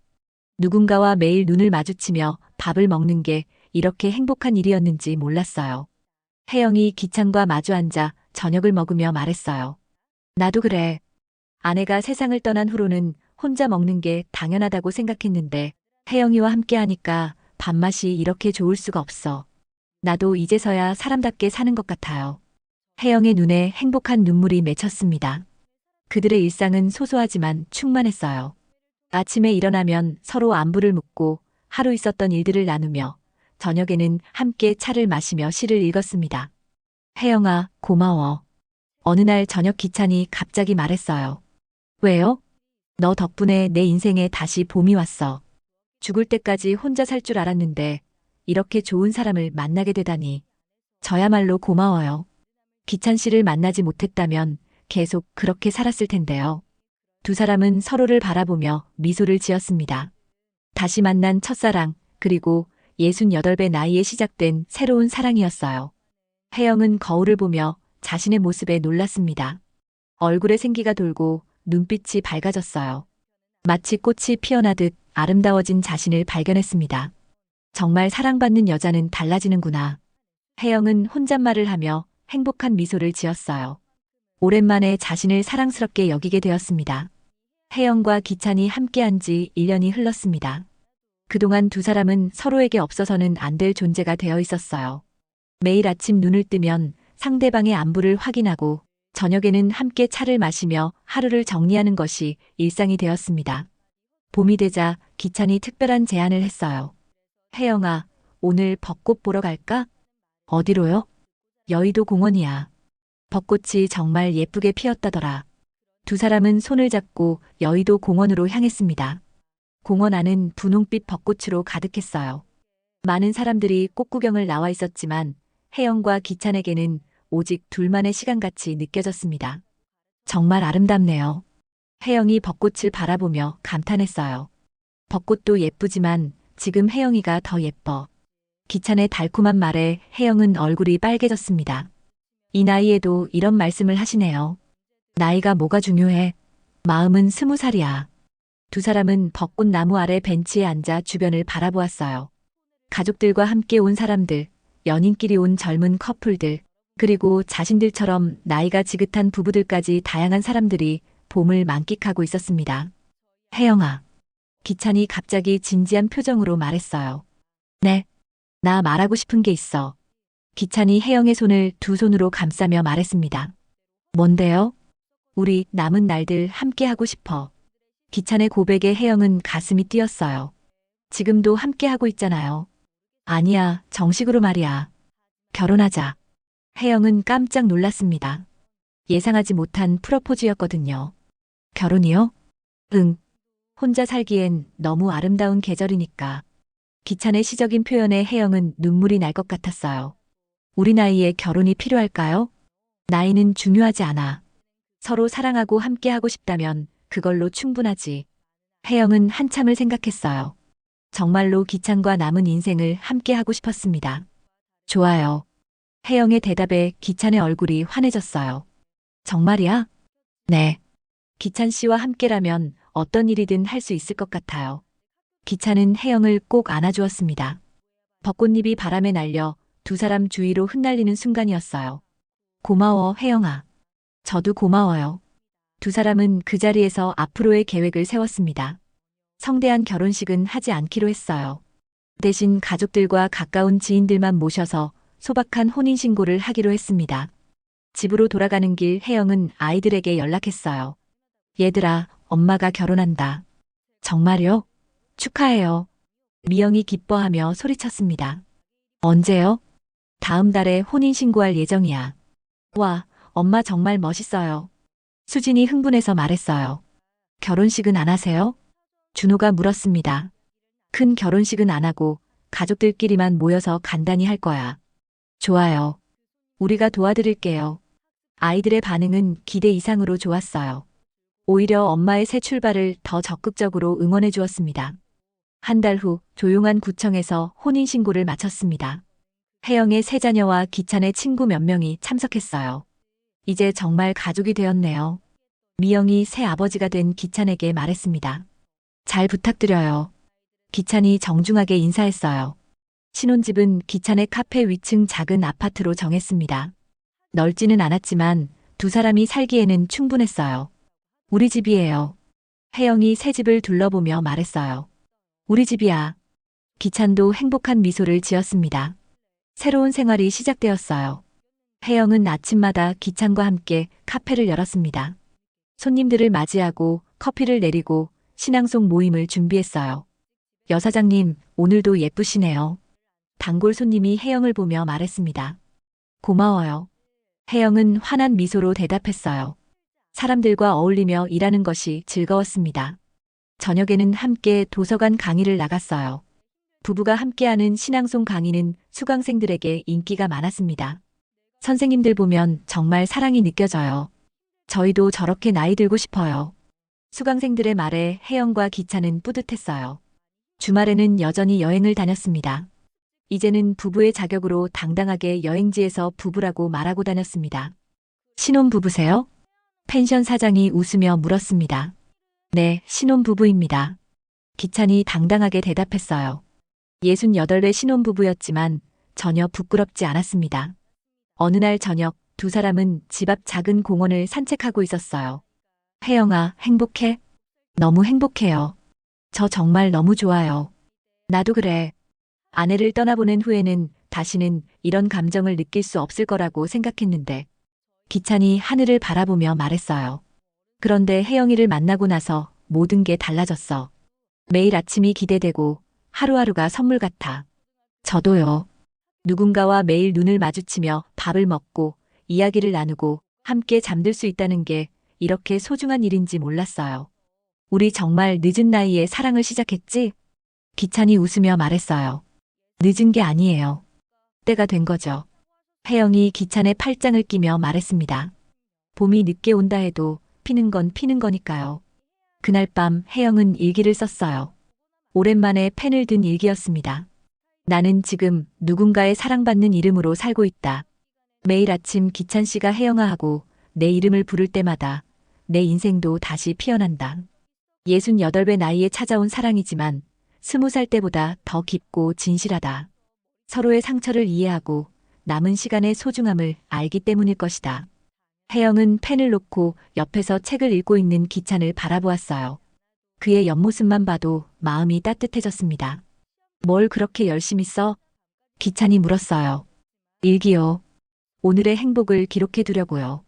누군가와 매일 눈을 마주치며 밥을 먹는 게 이렇게 행복한 일이었는지 몰랐어요. 혜영이 기찬과 마주 앉아 저녁을 먹으며 말했어요. 나도 그래. 아내가 세상을 떠난 후로는 혼자 먹는 게 당연하다고 생각했는데 혜영이와 함께 하니까 밥맛이 이렇게 좋을 수가 없어. 나도 이제서야 사람답게 사는 것 같아요. 혜영의 눈에 행복한 눈물이 맺혔습니다. 그들의 일상은 소소하지만 충만했어요. 아침에 일어나면 서로 안부를 묻고 하루 있었던 일들을 나누며 저녁에는 함께 차를 마시며 시를 읽었습니다. 혜영아, 고마워. 어느 날 저녁 기찬이 갑자기 말했어요. 왜요? 너 덕분에 내 인생에 다시 봄이 왔어. 죽을 때까지 혼자 살 줄 알았는데 이렇게 좋은 사람을 만나게 되다니. 저야말로 고마워요. 기찬 씨를 만나지 못했다면 계속 그렇게 살았을 텐데요. 두 사람은 서로를 바라보며 미소를 지었습니다. 다시 만난 첫사랑, 그리고 68배 나이에 시작된 새로운 사랑이었어요. 혜영은 거울을 보며 자신의 모습에 놀랐습니다. 얼굴에 생기가 돌고 눈빛이 밝아졌어요. 마치 꽃이 피어나듯 아름다워진 자신을 발견했습니다. 정말 사랑받는 여자는 달라지는구나. 혜영은 혼잣말을 하며 행복한 미소를 지었어요. 오랜만에 자신을 사랑스럽게 여기게 되었습니다. 혜영과 기찬이 함께한 지 1년이 흘렀습니다. 그동안 두 사람은 서로에게 없어서는 안 될 존재가 되어 있었어요. 매일 아침 눈을 뜨면 상대방의 안부를 확인하고 저녁에는 함께 차를 마시며 하루를 정리하는 것이 일상이 되었습니다. 봄이 되자 기찬이 특별한 제안을 했어요. 혜영아, 오늘 벚꽃 보러 갈까? 어디로요? 여의도 공원이야. 벚꽃이 정말 예쁘게 피었다더라. 두 사람은 손을 잡고 여의도 공원으로 향했습니다. 공원 안은 분홍빛 벚꽃으로 가득했어요. 많은 사람들이 꽃구경을 나와 있었지만 혜영과 기찬에게는 오직 둘만의 시간같이 느껴졌습니다. 정말 아름답네요. 혜영이 벚꽃을 바라보며 감탄했어요. 벚꽃도 예쁘지만 지금 혜영이가 더 예뻐. 기찬의 달콤한 말에 혜영은 얼굴이 빨개졌습니다. 이 나이에도 이런 말씀을 하시네요. 나이가 뭐가 중요해? 마음은 20살이야. 두 사람은 벚꽃 나무 아래 벤치에 앉아 주변을 바라보았어요. 가족들과 함께 온 사람들, 연인끼리 온 젊은 커플들, 그리고 자신들처럼 나이가 지긋한 부부들까지 다양한 사람들이 봄을 만끽하고 있었습니다. 혜영아. 기찬이 갑자기 진지한 표정으로 말했어요. 네. 나 말하고 싶은 게 있어. 기찬이 혜영의 손을 두 손으로 감싸며 말했습니다. 뭔데요? 우리 남은 날들 함께 하고 싶어. 기찬의 고백에 혜영은 가슴이 뛰었어요. 지금도 함께 하고 있잖아요. 아니야, 정식으로 말이야. 결혼하자. 혜영은 깜짝 놀랐습니다. 예상하지 못한 프로포즈였거든요. 결혼이요? 응. 혼자 살기엔 너무 아름다운 계절이니까. 기찬의 시적인 표현에 혜영은 눈물이 날 것 같았어요. 우리 나이에 결혼이 필요할까요? 나이는 중요하지 않아. 서로 사랑하고 함께하고 싶다면 그걸로 충분하지. 혜영은 한참을 생각했어요. 정말로 기찬과 남은 인생을 함께하고 싶었습니다. 좋아요. 혜영의 대답에 기찬의 얼굴이 환해졌어요. 정말이야? 네. 기찬 씨와 함께라면 어떤 일이든 할 수 있을 것 같아요. 기찬은 혜영을 꼭 안아주었습니다. 벚꽃잎이 바람에 날려 두 사람 주위로 흩날리는 순간이었어요. 고마워, 혜영아. 저도 고마워요. 두 사람은 그 자리에서 앞으로의 계획을 세웠습니다. 성대한 결혼식은 하지 않기로 했어요. 대신 가족들과 가까운 지인들만 모셔서 소박한 혼인신고를 하기로 했습니다. 집으로 돌아가는 길 혜영은 아이들에게 연락했어요. 얘들아, 엄마가 결혼한다. 정말요? 축하해요. 미영이 기뻐하며 소리쳤습니다. 언제요? 다음 달에 혼인신고할 예정이야. 와, 엄마 정말 멋있어요. 수진이 흥분해서 말했어요. 결혼식은 안 하세요? 준호가 물었습니다. 큰 결혼식은 안 하고 가족들끼리만 모여서 간단히 할 거야. 좋아요. 우리가 도와드릴게요. 아이들의 반응은 기대 이상으로 좋았어요. 오히려 엄마의 새 출발을 더 적극적으로 응원해 주었습니다. 한 달 후 조용한 구청에서 혼인신고를 마쳤습니다. 혜영의 세 자녀와 기찬의 친구 몇 명이 참석했어요. 이제 정말 가족이 되었네요. 미영이 새 아버지가 된 기찬에게 말했습니다. 잘 부탁드려요. 기찬이 정중하게 인사했어요. 신혼집은 기찬의 카페 위층 작은 아파트로 정했습니다. 넓지는 않았지만 두 사람이 살기에는 충분했어요. 우리 집이에요. 혜영이 새 집을 둘러보며 말했어요. 우리 집이야. 기찬도 행복한 미소를 지었습니다. 새로운 생활이 시작되었어요. 혜영은 아침마다 기찬과 함께 카페를 열었습니다. 손님들을 맞이하고 커피를 내리고 신앙송 모임을 준비했어요. 여사장님, 오늘도 예쁘시네요. 단골 손님이 혜영을 보며 말했습니다. 고마워요. 혜영은 환한 미소로 대답했어요. 사람들과 어울리며 일하는 것이 즐거웠습니다. 저녁에는 함께 도서관 강의를 나갔어요. 부부가 함께하는 신앙송 강의는 수강생들에게 인기가 많았습니다. 선생님들 보면 정말 사랑이 느껴져요. 저희도 저렇게 나이 들고 싶어요. 수강생들의 말에 혜영과 기찬은 뿌듯했어요. 주말에는 여전히 여행을 다녔습니다. 이제는 부부의 자격으로 당당하게 여행지에서 부부라고 말하고 다녔습니다. 신혼부부세요? 펜션 사장이 웃으며 물었습니다. 네, 신혼부부입니다. 기찬이 당당하게 대답했어요. 68의 신혼부부였지만 전혀 부끄럽지 않았습니다. 어느 날 저녁 두 사람은 집 앞 작은 공원을 산책하고 있었어요. 혜영아, 행복해? 너무 행복해요. 저 정말 너무 좋아요. 나도 그래. 아내를 떠나보낸 후에는 다시는 이런 감정을 느낄 수 없을 거라고 생각했는데. 기찬이 하늘을 바라보며 말했어요. 그런데 혜영이를 만나고 나서 모든 게 달라졌어. 매일 아침이 기대되고 하루하루가 선물 같아. 저도요. 누군가와 매일 눈을 마주치며 밥을 먹고 이야기를 나누고 함께 잠들 수 있다는 게 이렇게 소중한 일인지 몰랐어요. 우리 정말 늦은 나이에 사랑을 시작했지? 기찬이 웃으며 말했어요. 늦은 게 아니에요. 때가 된 거죠. 혜영이 기찬의 팔짱을 끼며 말했습니다. 봄이 늦게 온다 해도 피는 건 피는 거니까요. 그날 밤 혜영은 일기를 썼어요. 오랜만에 펜을 든 일기였습니다. 나는 지금 누군가의 사랑받는 이름으로 살고 있다. 매일 아침 기찬 씨가 혜영아 하고 내 이름을 부를 때마다 내 인생도 다시 피어난다. 68배 나이에 찾아온 사랑이지만 20살 때보다 더 깊고 진실하다. 서로의 상처를 이해하고 남은 시간의 소중함을 알기 때문일 것이다. 혜영은 펜을 놓고 옆에서 책을 읽고 있는 기찬을 바라보았어요. 그의 옆모습만 봐도 마음이 따뜻해졌습니다. 뭘 그렇게 열심히 써? 기찬이 물었어요. 일기요. 오늘의 행복을 기록해 두려고요.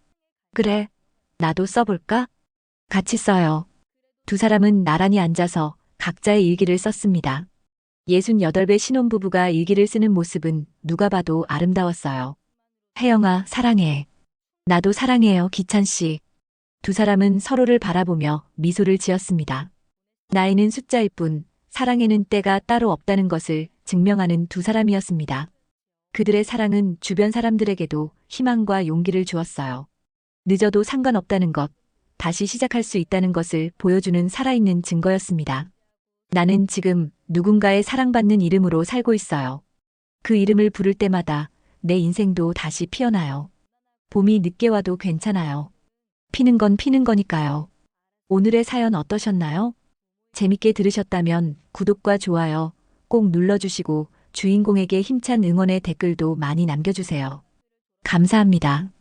그래, 나도 써볼까? 같이 써요. 두 사람은 나란히 앉아서 각자의 일기를 썼습니다. 68배 신혼부부가 일기를 쓰는 모습은 누가 봐도 아름다웠어요. 혜영아, 사랑해. 나도 사랑해요, 기찬 씨. 두 사람은 서로를 바라보며 미소를 지었습니다. 나이는 숫자일 뿐 사랑에는 때가 따로 없다는 것을 증명하는 두 사람이었습니다. 그들의 사랑은 주변 사람들에게도 희망과 용기를 주었어요. 늦어도 상관없다는 것, 다시 시작할 수 있다는 것을 보여주는 살아있는 증거였습니다. 나는 지금 누군가의 사랑받는 이름으로 살고 있어요. 그 이름을 부를 때마다 내 인생도 다시 피어나요. 봄이 늦게 와도 괜찮아요. 피는 건 피는 거니까요. 오늘의 사연 어떠셨나요? 재밌게 들으셨다면 구독과 좋아요 꼭 눌러주시고 주인공에게 힘찬 응원의 댓글도 많이 남겨주세요. 감사합니다.